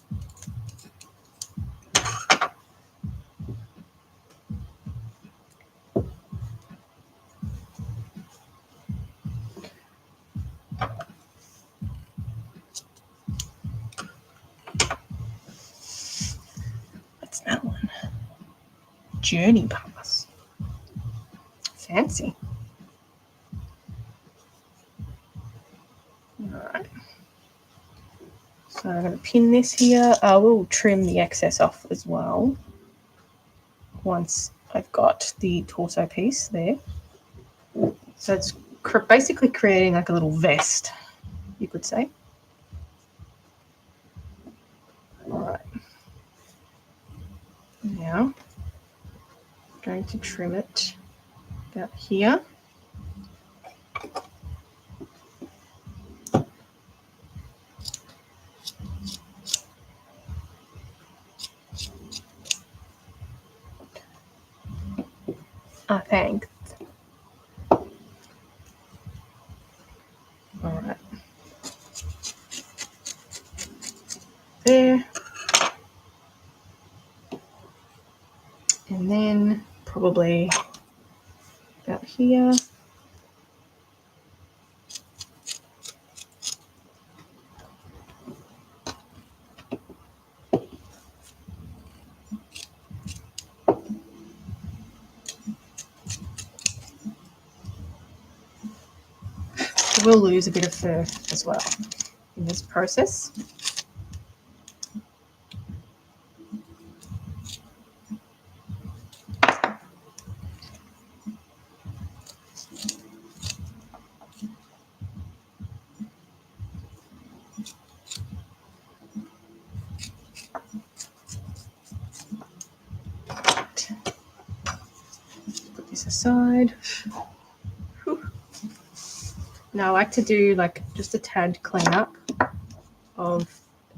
What's that one? Journey Pass. Fancy. All right. So I'm going to pin this here. I will trim the excess off as well once I've got the torso piece there. So it's basically creating like a little vest, you could say. All right. Now, I'm going to trim it about here. Thanks. All right. There. And then probably about here. We'll lose a bit of fur as well in this process. Put this aside. Whew. Now I like to do like just a tad cleanup of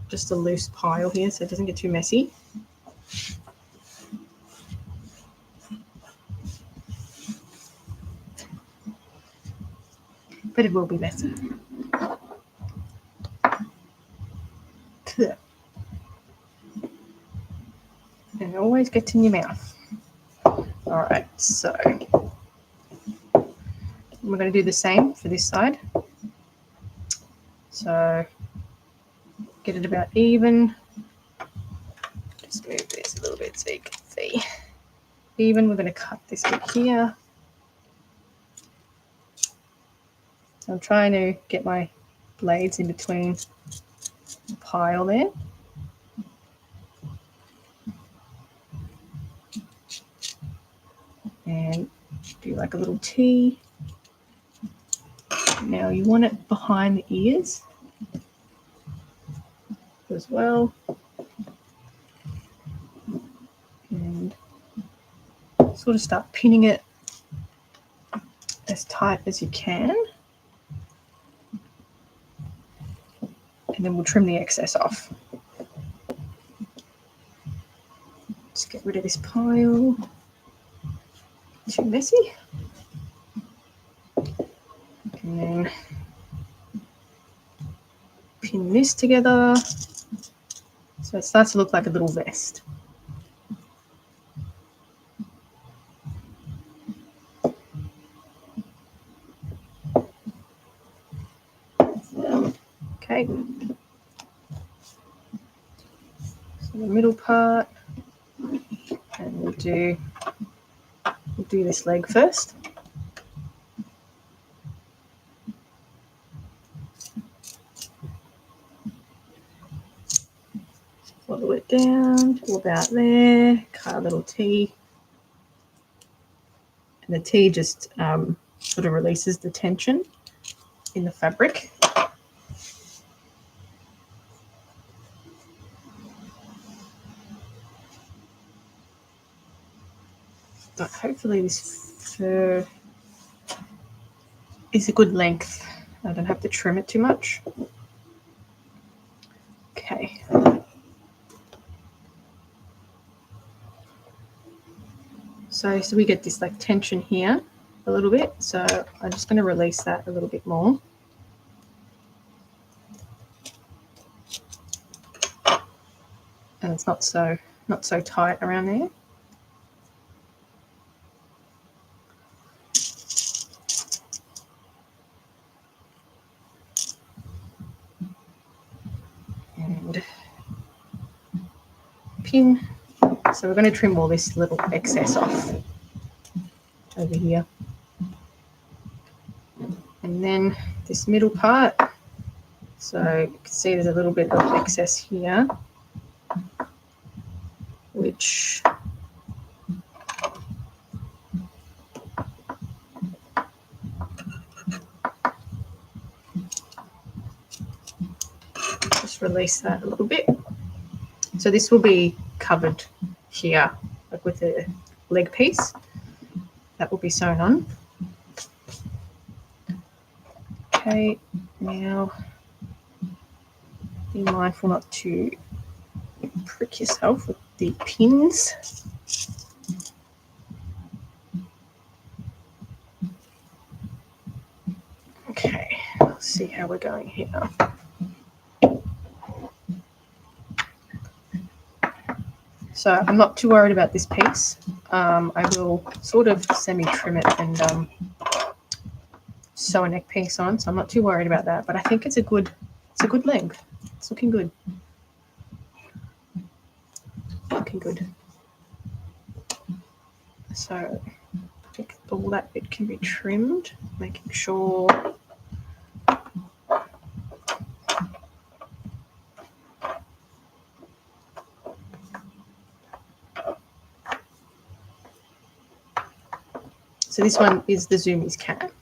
just a loose pile here so it doesn't get too messy. But it will be messy. And it always gets in your mouth. All right, so we're going to do the same for this side. So get it about even. Just move this a little bit so you can see. Even, we're going to cut this bit here. So I'm trying to get my blades in between the pile there. And do like a little T. Now you want it behind the ears as well. And sort of start pinning it as tight as you can. And then we'll trim the excess off. Just get rid of this pile. Too messy. And then pin this together so it starts to look like a little vest. Okay. the middle part, and we'll do this leg first. Follow it down to about there, cut a little T, and the T just sort of releases the tension in the fabric. But hopefully this fur is a good length. I don't have to trim it too much. Okay. So we get this like tension here a little bit. So I'm just going to release that a little bit more. And it's not so tight around there. And pin. So we're going to trim all this little excess off over here. And then this middle part. So you can see there's a little bit of excess here, which just release that a little bit. So this will be covered here, like with a leg piece. That will be sewn on. Okay, now be mindful not to prick yourself with the pins. Okay, let's see how we're going here. So I'm not too worried about this piece. I will sort of semi-trim it and sew a neck piece on, so I'm not too worried about that. But I think it's a good length. It's looking good. Looking good. So I think all that bit can be trimmed, making sure so this one is the Zoomies cat.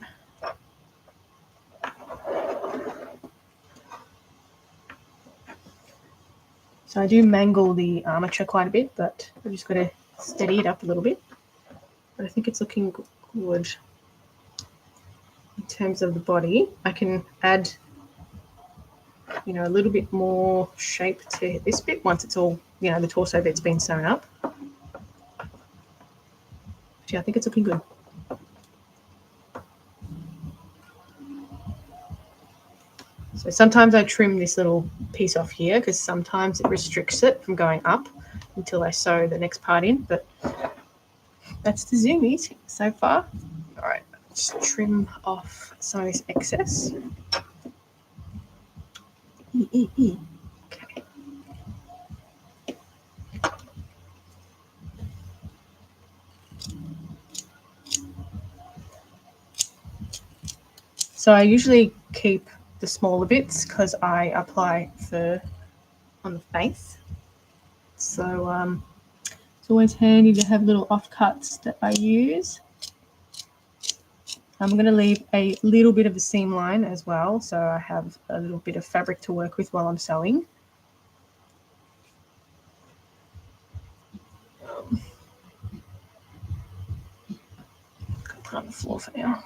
So I do mangle the armature quite a bit, but I've just got to steady it up a little bit. But I think it's looking good in terms of the body. I can add, you know, a little bit more shape to this bit once it's all, you know, the torso bit's been sewn up. But yeah, I think it's looking good. So sometimes I trim this little piece off here because sometimes it restricts it from going up until I sew the next part in. But that's the Zoomies so far. All right, just trim off some of this excess. Okay. So I usually keep the smaller bits because I apply fur on the face. So it's always handy to have little offcuts that I use. I'm going to leave a little bit of a seam line as well, so I have a little bit of fabric to work with while I'm sewing. Put on the floor for now.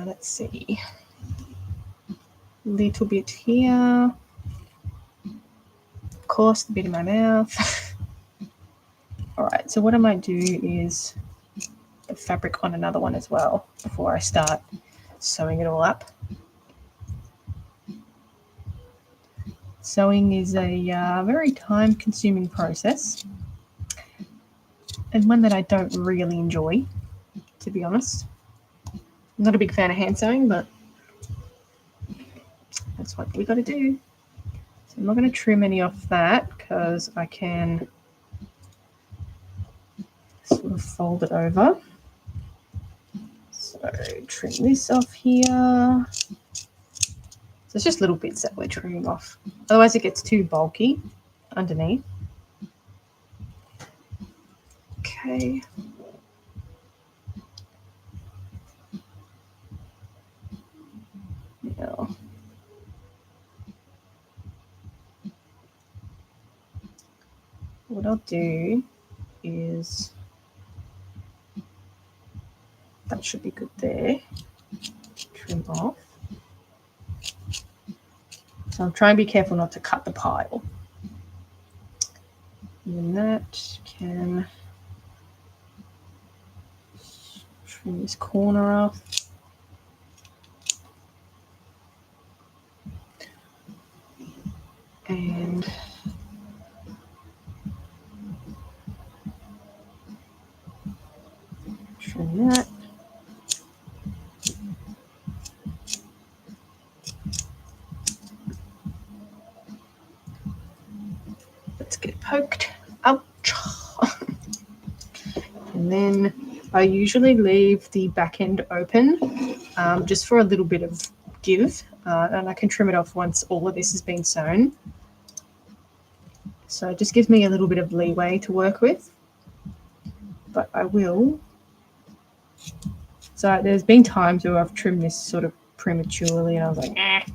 Let's see. Little bit here. Of course, the bit in my mouth. All right, so what I might do is the fabric on another one as well before I start sewing it all up. Sewing is a very time-consuming process and one that I don't really enjoy, to be honest. I'm not a big fan of hand sewing, but that's what we got to do. So I'm not going to trim any off that because I can sort of fold it over. So trim this off here. So it's just little bits that we're trimming off. Otherwise it gets too bulky underneath. Okay. Now, what I'll do is, that should be good there. Trim off. So I'm trying to be careful not to cut the pile. And then that can trim this corner off. And trim that. Let's get poked. Ouch. And then I usually leave the back end open just for a little bit of give, and I can trim it off once all of this has been sewn. So it just gives me a little bit of leeway to work with, but I will. So there's been times where I've trimmed this sort of prematurely and I was like,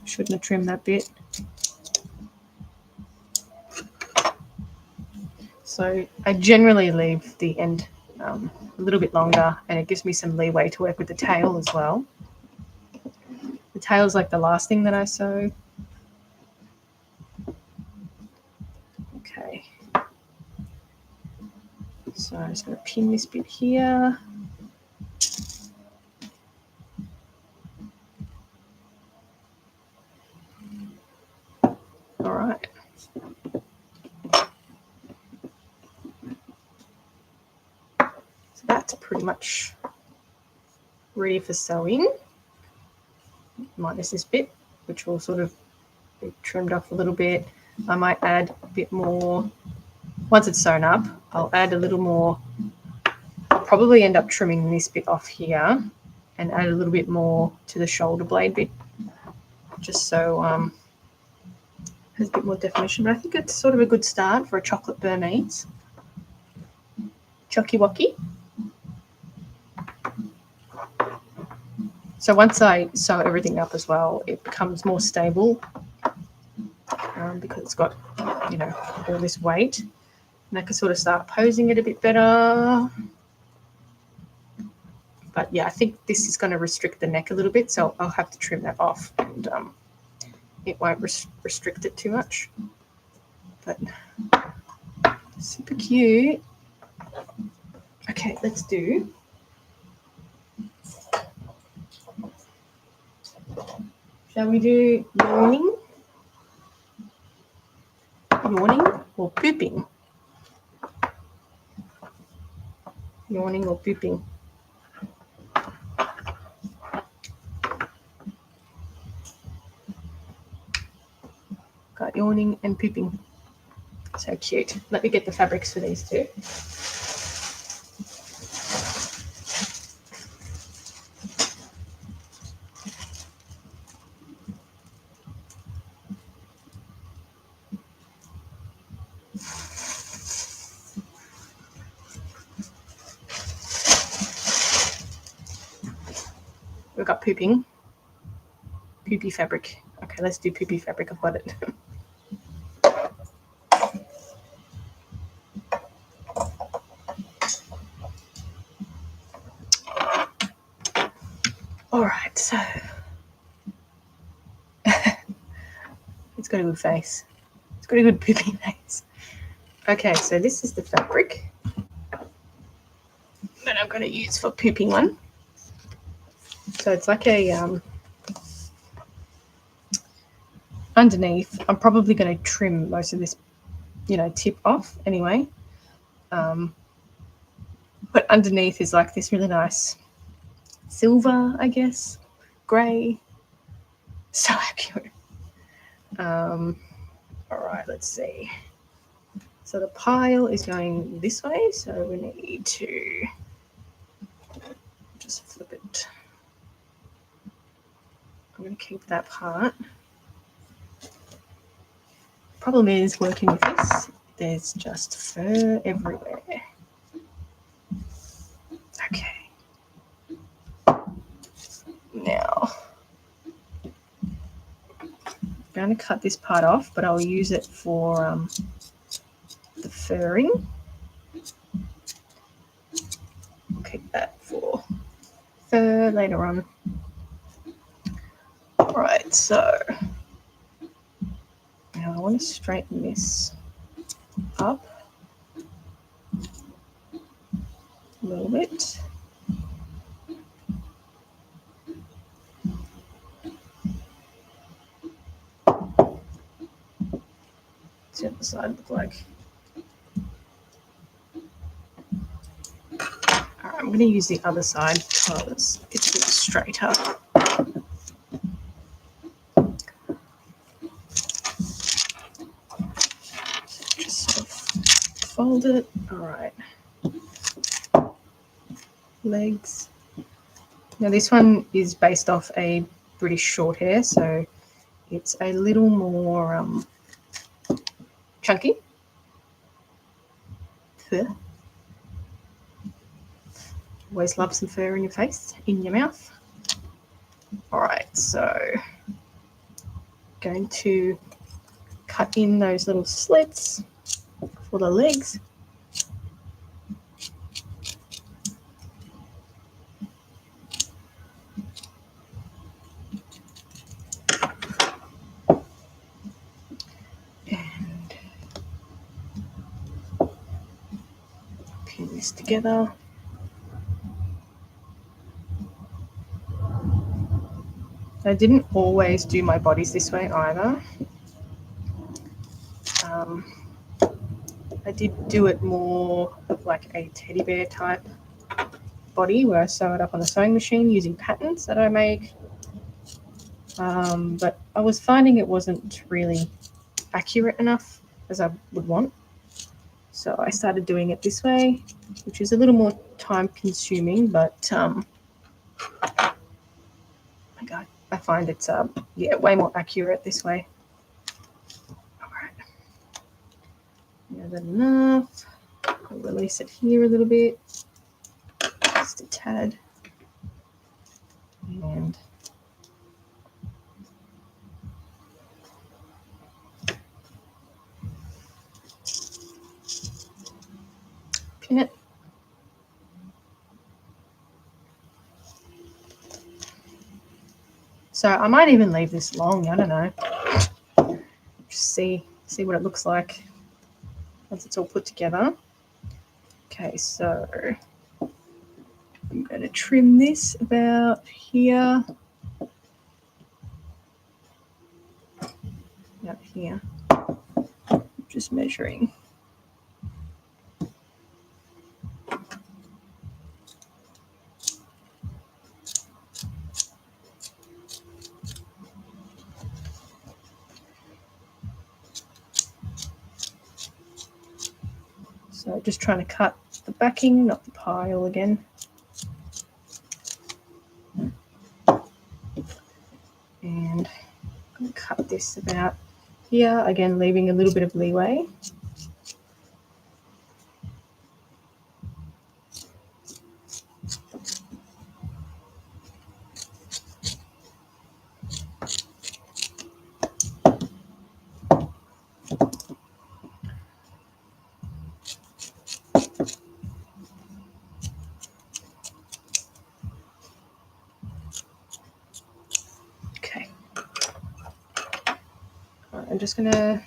shouldn't have trimmed that bit. So I generally leave the end a little bit longer, and it gives me some leeway to work with the tail as well. The tail is like the last thing that I sew. Okay. So I'm just going to pin this bit here. All right. So that's pretty much ready for sewing, minus this bit, which will sort of be trimmed off a little bit. I might add a bit more. Once it's sewn up, I'll add a little more. I'll probably end up trimming this bit off here and add a little bit more to the shoulder blade bit, just so it has a bit more definition. But I think it's sort of a good start for a chocolate Burmese. Chocky wocky. So once I sew everything up as well, it becomes more stable because it's got, you know, all this weight. And I can sort of start posing it a bit better. But yeah, I think this is going to restrict the neck a little bit, so I'll have to trim that off, and it won't restrict it too much. But super cute. Okay, let's do. Shall we do yawning? Yawning or pooping? Yawning or pooping? Got yawning and pooping. So cute. Let me get the fabrics for these two. We've got pooping. Poopy fabric. Okay, let's do poopy fabric. I've got it. All right, so it's got a good face. It's got a good poopy face. Okay, so this is the fabric that I'm going to use for pooping one. So it's like a underneath. I'm probably going to trim most of this, you know, tip off anyway. But underneath is like this really nice silver, I guess, grey. So cute. All right, let's see. So the pile is going this way, so we need to just flip it. I'm going to keep that part. Problem is working with this, there's just fur everywhere. Okay. Now, I'm going to cut this part off, but I'll use it for the furring. I'll keep that for fur later on. All right, so now I want to straighten this up a little bit. What's the other side look like? All right, I'm going to use the other side because it's a bit straighter. Just sort of fold it. All right. Legs. Now this one is based off a British short hair, so it's a little more chunky. Fur. Always love some fur in your face, in your mouth. All right, so going to cut in those little slits for the legs. And pin this together. I didn't always do my bodies this way either. I did do it more of like a teddy bear type body where I sew it up on a sewing machine using patterns that I make. But I was finding it wasn't really accurate enough as I would want. So I started doing it this way, which is a little more time consuming, but oh my God, I find it's way more accurate this way. All right. Now that's enough. I'll release it here a little bit. Just a tad. And pin it. So I might even leave this long, I don't know. Just see what it looks like once it's all put together. Okay, so I'm going to trim this about here. Up here. Just measuring. So just trying to cut the backing, not the pile again. And I'm going to cut this about here, again leaving a little bit of leeway. I'm just going to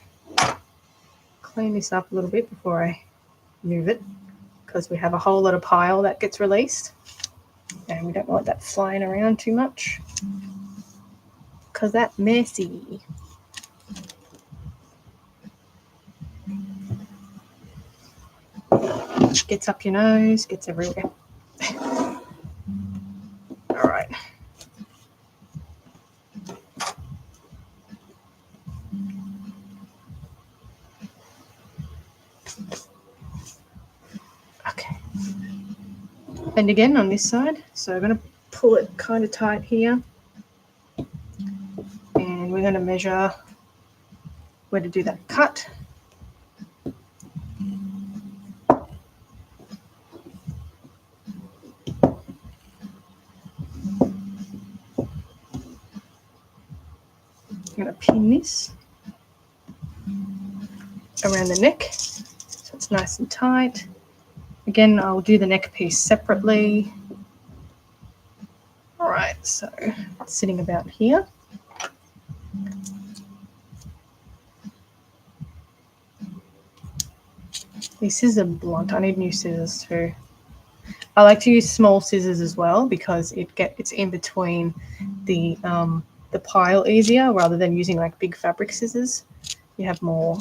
clean this up a little bit before I move it, because we have a whole lot of pile that gets released and we don't want that flying around too much because that's messy. Gets up your nose, gets everywhere. All right. And again on this side, so I'm going to pull it kind of tight here, and we're going to measure where to do that cut. I'm going to pin this around the neck so it's nice and tight. Again, I'll do the neck piece separately. All right, so it's sitting about here. These scissors are blunt. I need new scissors too. I like to use small scissors as well because it's in between the pile easier rather than using like big fabric scissors. You have more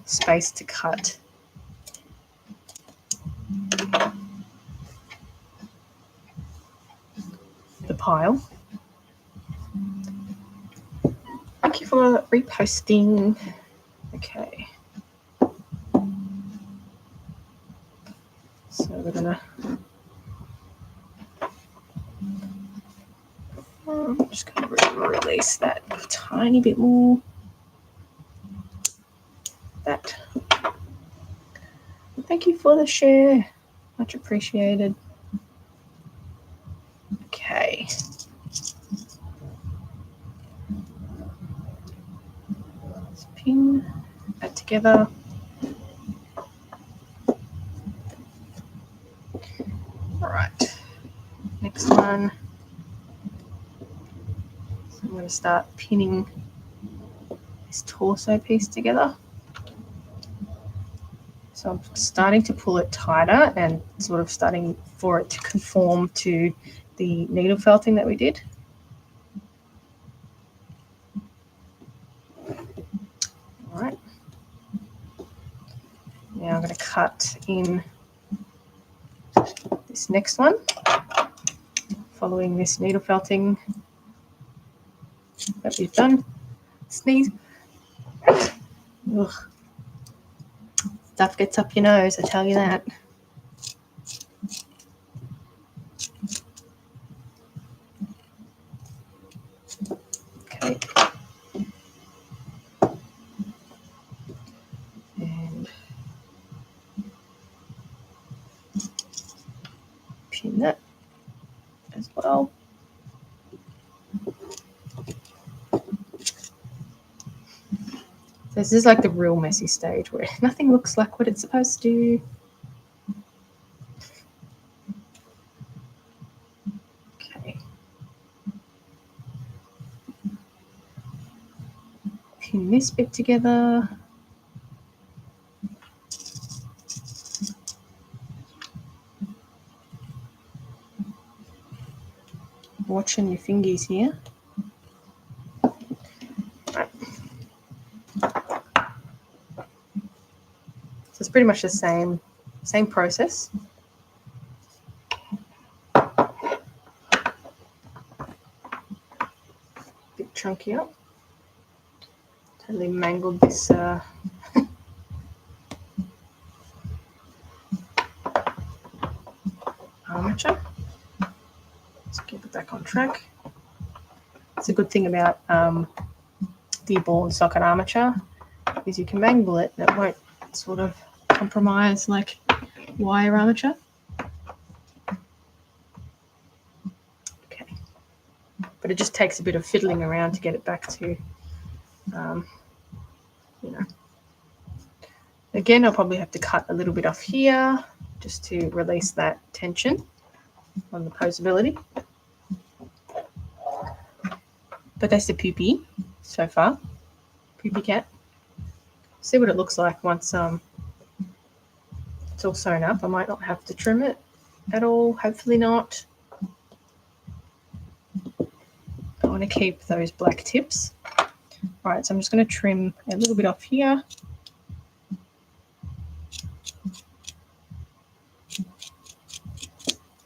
space to cut. The pile. Thank you for reposting. Okay. So we're gonna. I'm just gonna release that a tiny bit more. That. Thank you for the share. Much appreciated. Okay. Let's pin that together. All right. Next one. So I'm going to start pinning this torso piece together. So I'm starting to pull it tighter and sort of starting for it to conform to the needle felting that we did. All right. Now I'm going to cut in this next one, following this needle felting that we've done. Sneeze. Ugh. Stuff gets up your nose, I tell you that. Okay. And pin that as well. This is like the real messy stage where nothing looks like what it's supposed to. Okay. Pin this bit together. Watching your fingers here. Right. So it's pretty much the same process. Bit chunkier. Totally mangled this armature. Let's get it back on track. It's a good thing about the ball and socket armature is you can mangle it and it won't sort of compromise like wire armature. Okay, but it just takes a bit of fiddling around to get it back to, you know. Again, I'll probably have to cut a little bit off here just to release that tension on the posability. But that's the poopy so far. Poopy cat. See what it looks like once it's all sewn up. I might not have to trim it at all. Hopefully not. I want to keep those black tips. All right, so I'm just going to trim a little bit off here.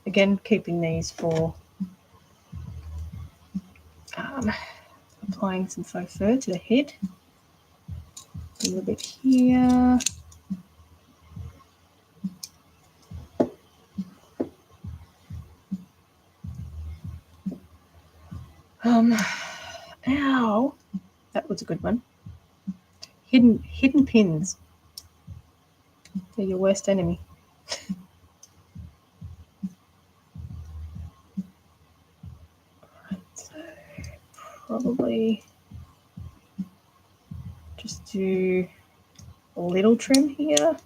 Again, keeping these for applying some faux fur to the head. A little bit here. Ow, that was a good one. Hidden pins. They're your worst enemy. Right, so probably just do a little trim here.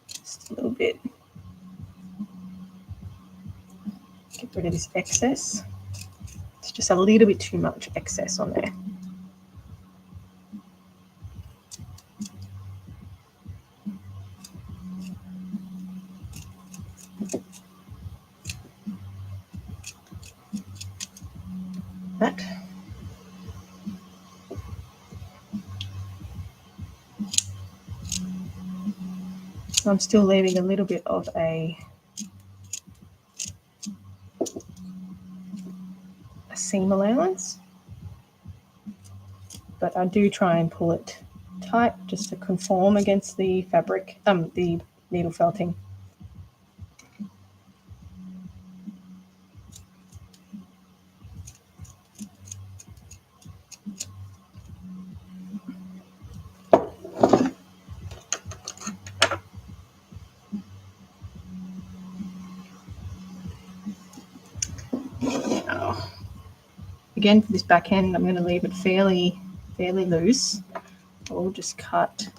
Just a little bit. Get rid of this excess. It's just a little bit too much excess on there. That. So I'm still leaving a little bit of a seam allowance, but I do try and pull it tight just to conform against the fabric, the needle felting. Now, again, for this back end, I'm going to leave it fairly loose. I'll just cut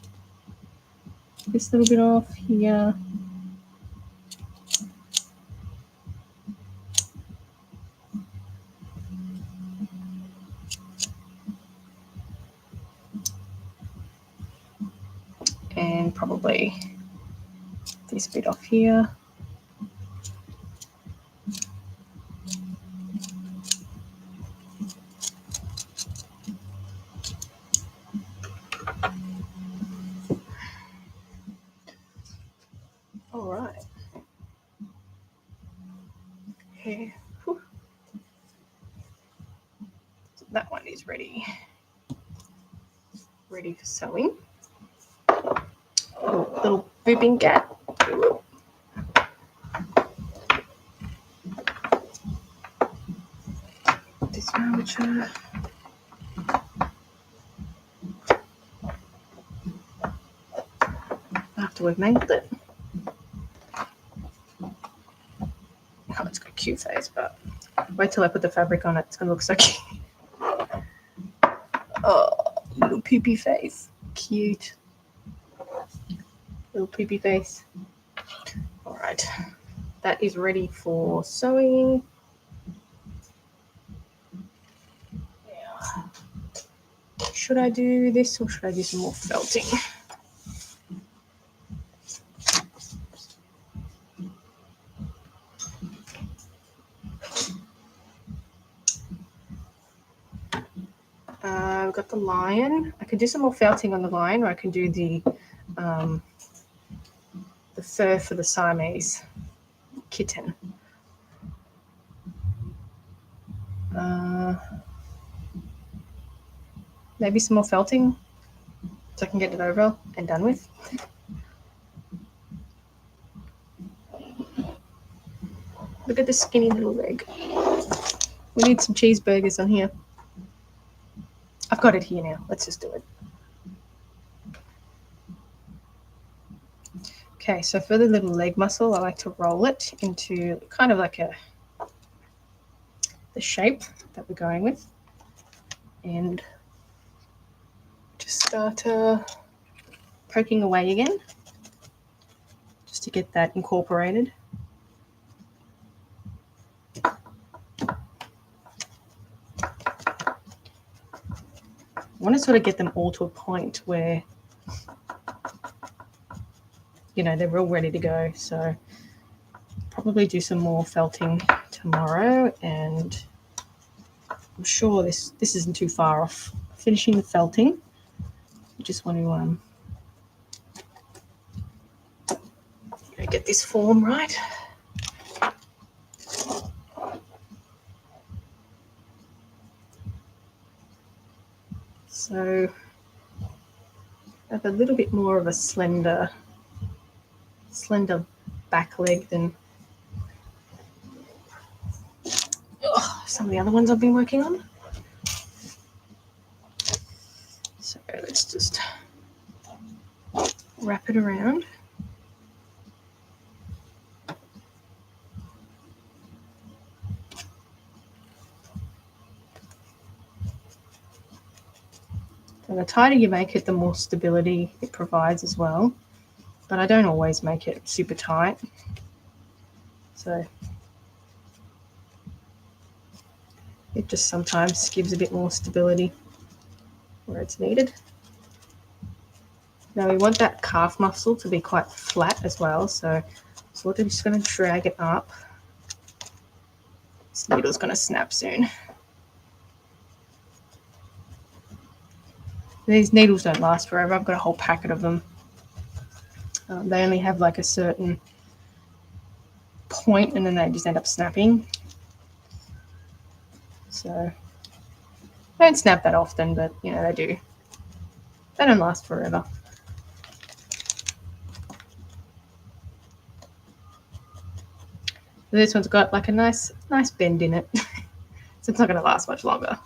this little bit off here. And probably this bit off here. All right. Okay. Whew. So that one is ready for sewing. Little booping cat. Dismounture. After we've mangled it. Oh, it's got a cute face, but wait till I put the fabric on it. It's going to look so cute. Oh, little poopy face. Cute. Little poopy face. All right. That is ready for sewing. Yeah. Should I do this or should I do some more felting? I've got the lion. I could do some more felting on the lion, or I can do the fur for the Siamese kitten. Maybe some more felting so I can get it over and done with. Look at the skinny little leg. We need some cheeseburgers on here. I've got it here now. Let's just do it. Okay, so for the little leg muscle, I like to roll it into kind of like the shape that we're going with. And just start poking away again, just to get that incorporated. I want to sort of get them all to a point where, you know, they're all ready to go. So probably do some more felting tomorrow, and I'm sure this isn't too far off finishing the felting. I just want to get this form right. So I have a little bit more of a slender back leg than some of the other ones I've been working on. So let's just wrap it around. And the tighter you make it, the more stability it provides as well. But I don't always make it super tight. So it just sometimes gives a bit more stability where it's needed. Now we want that calf muscle to be quite flat as well, so we're just going to drag it up. This needle's going to snap soon. These needles don't last forever. I've got a whole packet of them. They only have like a certain point and then they just end up snapping. So they don't snap that often, but you know, they do. They don't last forever. This one's got like a nice bend in it. So it's not going to last much longer.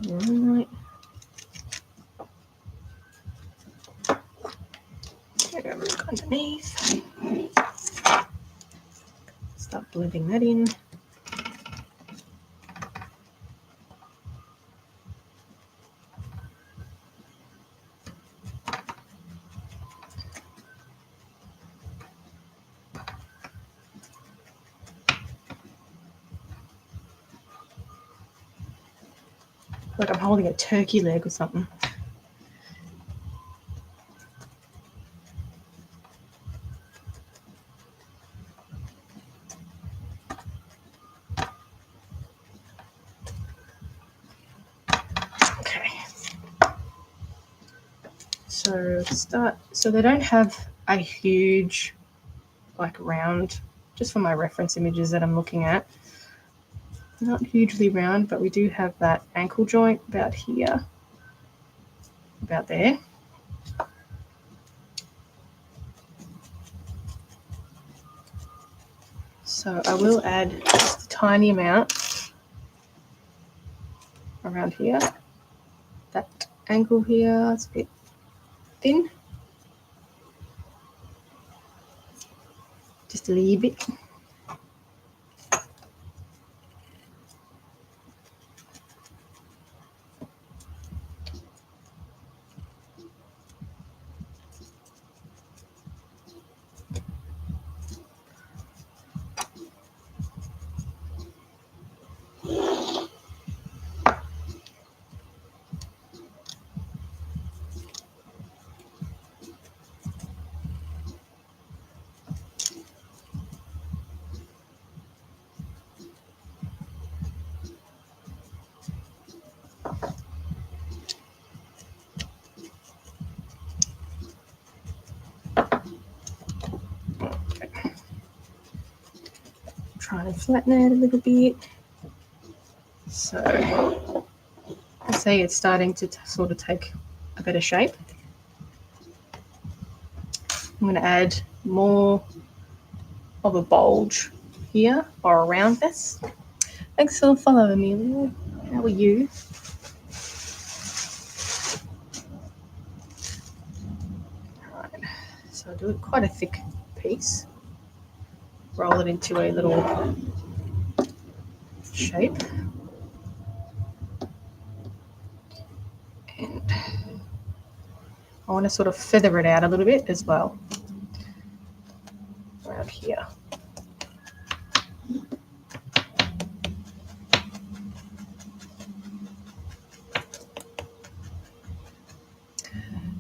Right. Look underneath. Start blending that in. Like I'm holding a turkey leg or something. Okay. So they don't have a huge like round, just for my reference images that I'm looking at. Not hugely round, but we do have that ankle joint about here, about there. So I will add just a tiny amount around here. That ankle here is a bit thin. Just a little bit. Try and flatten it a little bit. So I see it's starting to sort of take a better shape. I'm going to add more of a bulge here or around this. Thanks for following me, Amelia. How are you? Alright, so I'll do quite a thick piece. Roll it into a little shape. And I want to sort of feather it out a little bit as well. Around here.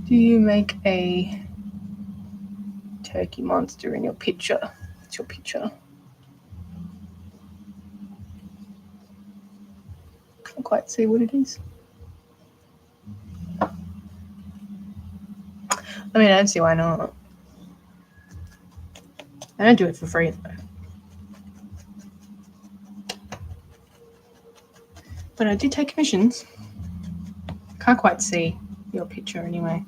Do you make a turkey monster in your picture? What's your picture? Can't quite see what it is. I mean, I don't see why not. I don't do it for free though. But I do take commissions. Can't quite see your picture anyway.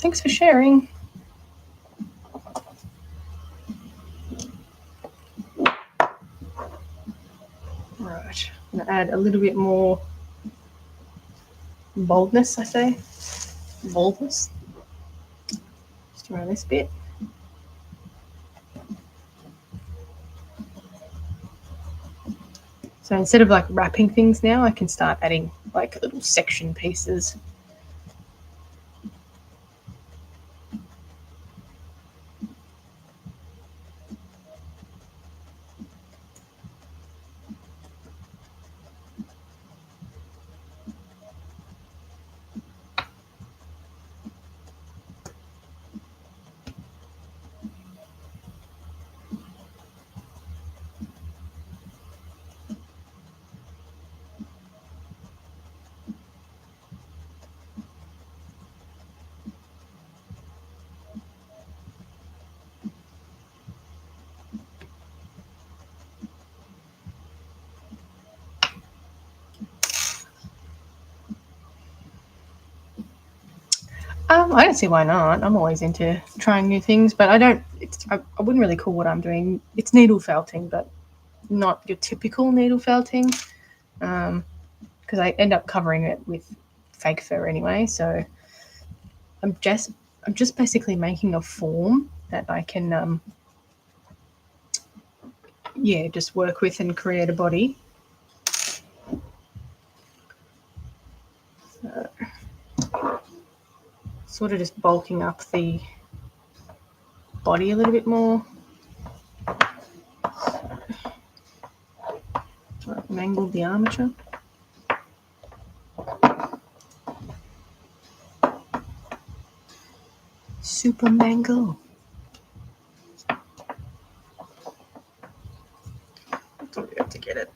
Thanks for sharing. Right, I'm going to add a little bit more boldness, I say. Boldness. Just around this bit. So instead of like wrapping things now, I can start adding like little section pieces. I don't see why not. I'm always into trying new things, but I wouldn't really call what I'm doing. It's needle felting, but not your typical needle felting, because I end up covering it with fake fur anyway. So I'm just basically making a form that I can, just work with and create a body. So, sort of just bulking up the body a little bit more. I've mangled the armature. Super mangle. Don't have to get it.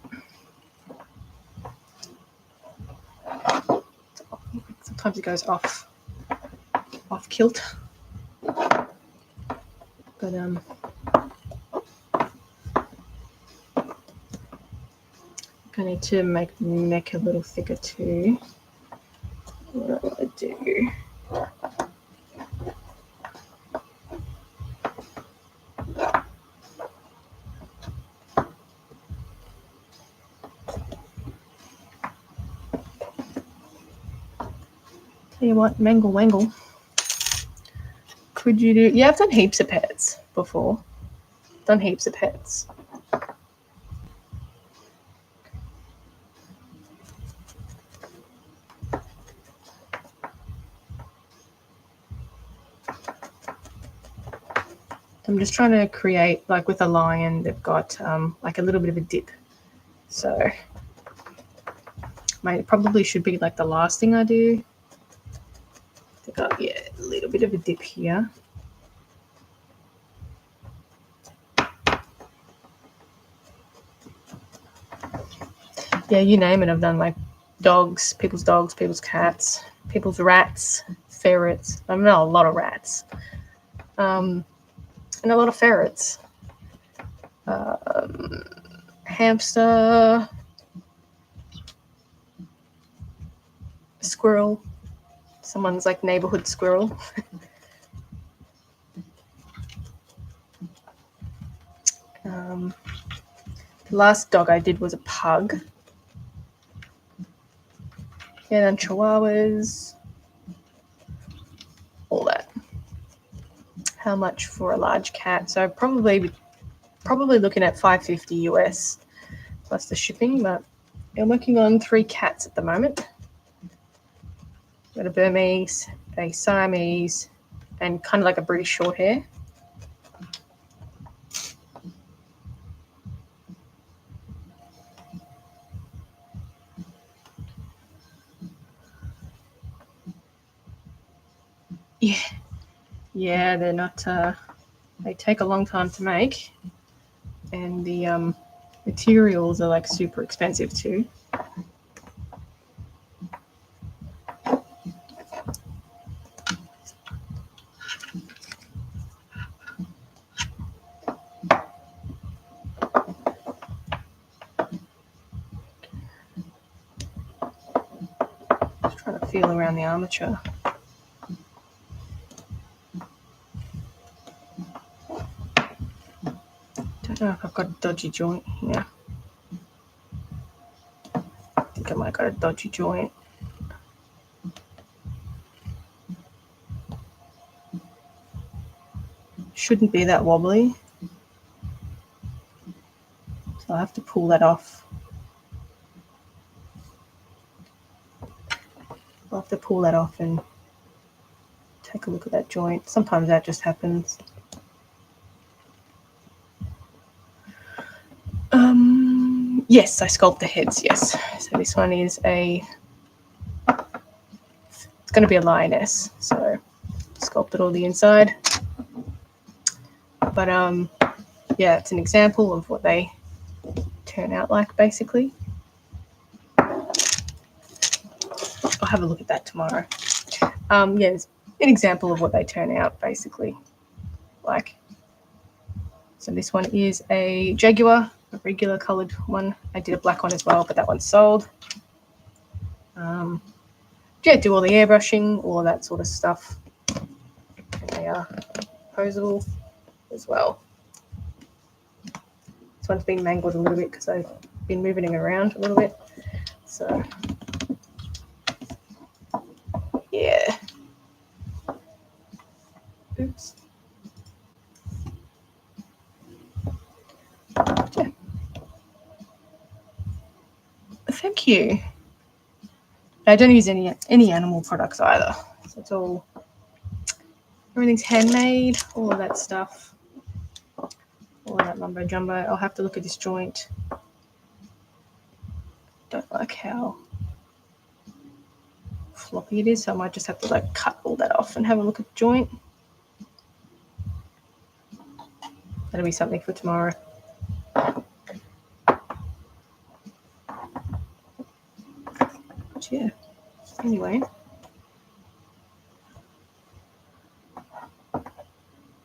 Sometimes it goes off kilt. But I need to make the neck a little thicker too. What I want to do. Tell you what, mangle wangle. Could you do? Yeah, I've done heaps of pets before. Done heaps of pets. I'm just trying to create, like with a lion, they've got like a little bit of a dip. So it probably should be like the last thing I do. They've got, a little bit of a dip here. Yeah, you name it. I've done like dogs, people's cats, people's rats, ferrets. I've done a lot of rats. And a lot of ferrets. Hamster, squirrel, someone's like neighborhood squirrel. The last dog I did was a pug. Yeah, then chihuahuas, all that. How much for a large cat? So probably looking at $5.50 US plus the shipping, but I'm working on 3 cats at the moment. Got a Burmese, a Siamese, and kind of like a British short hair. Yeah, they're not. They take a long time to make, and the materials are like super expensive too. Just trying to feel around the armature. Oh, I've got a dodgy joint here. I think I might got a dodgy joint. Shouldn't be that wobbly. So I'll have to pull that off. I'll have to pull that off and take a look at that joint. Sometimes that just happens. Yes, I sculpt the heads, yes. So this one is it's going to be a lioness. So sculpted all the inside. But yeah, it's an example of what they turn out like, basically. I'll have a look at that tomorrow. Yeah, it's an example of what they turn out, basically, like. So this one is a Jaguar, a regular coloured one. I did a black one as well, but that one's sold. Yeah, do all the airbrushing, all of that sort of stuff. And they are posable as well. This one's been mangled a little bit because I've been moving it around a little bit. So, yeah. Oops. Yeah. Thank you. I don't use any animal products either. So it's all, everything's handmade, all of that stuff. All of that mumbo jumbo. I'll have to look at this joint. Don't like how floppy it is, so I might just have to like cut all that off and have a look at the joint. That'll be something for tomorrow. But yeah, anyway,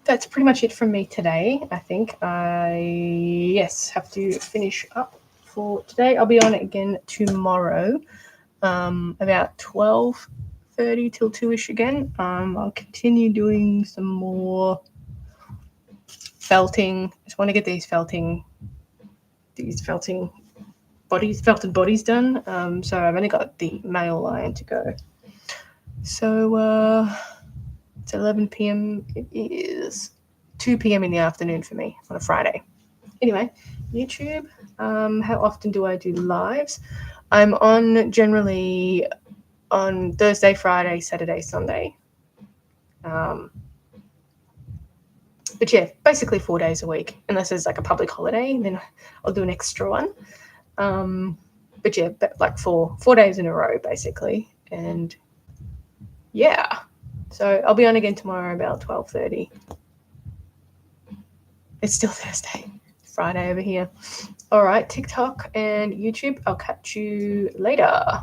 that's pretty much it from me today. I think yes, have to finish up for today. I'll be on it again tomorrow, about 12:30 till 2ish again. I'll continue doing some more felting. Just want to get these felted bodies done. So I've only got the male lion to go. So it's 11 p.m. It is 2 p.m. in the afternoon for me on a Friday. Anyway, YouTube. How often do I do lives? I'm on generally on Thursday, Friday, Saturday, Sunday. But yeah, basically 4 days a week, unless there's like a public holiday, then I'll do an extra one. But yeah, like 4 days in a row, basically. And yeah, so I'll be on again tomorrow about 12:30. It's still Thursday, Friday over here. All right, TikTok and YouTube. I'll catch you later.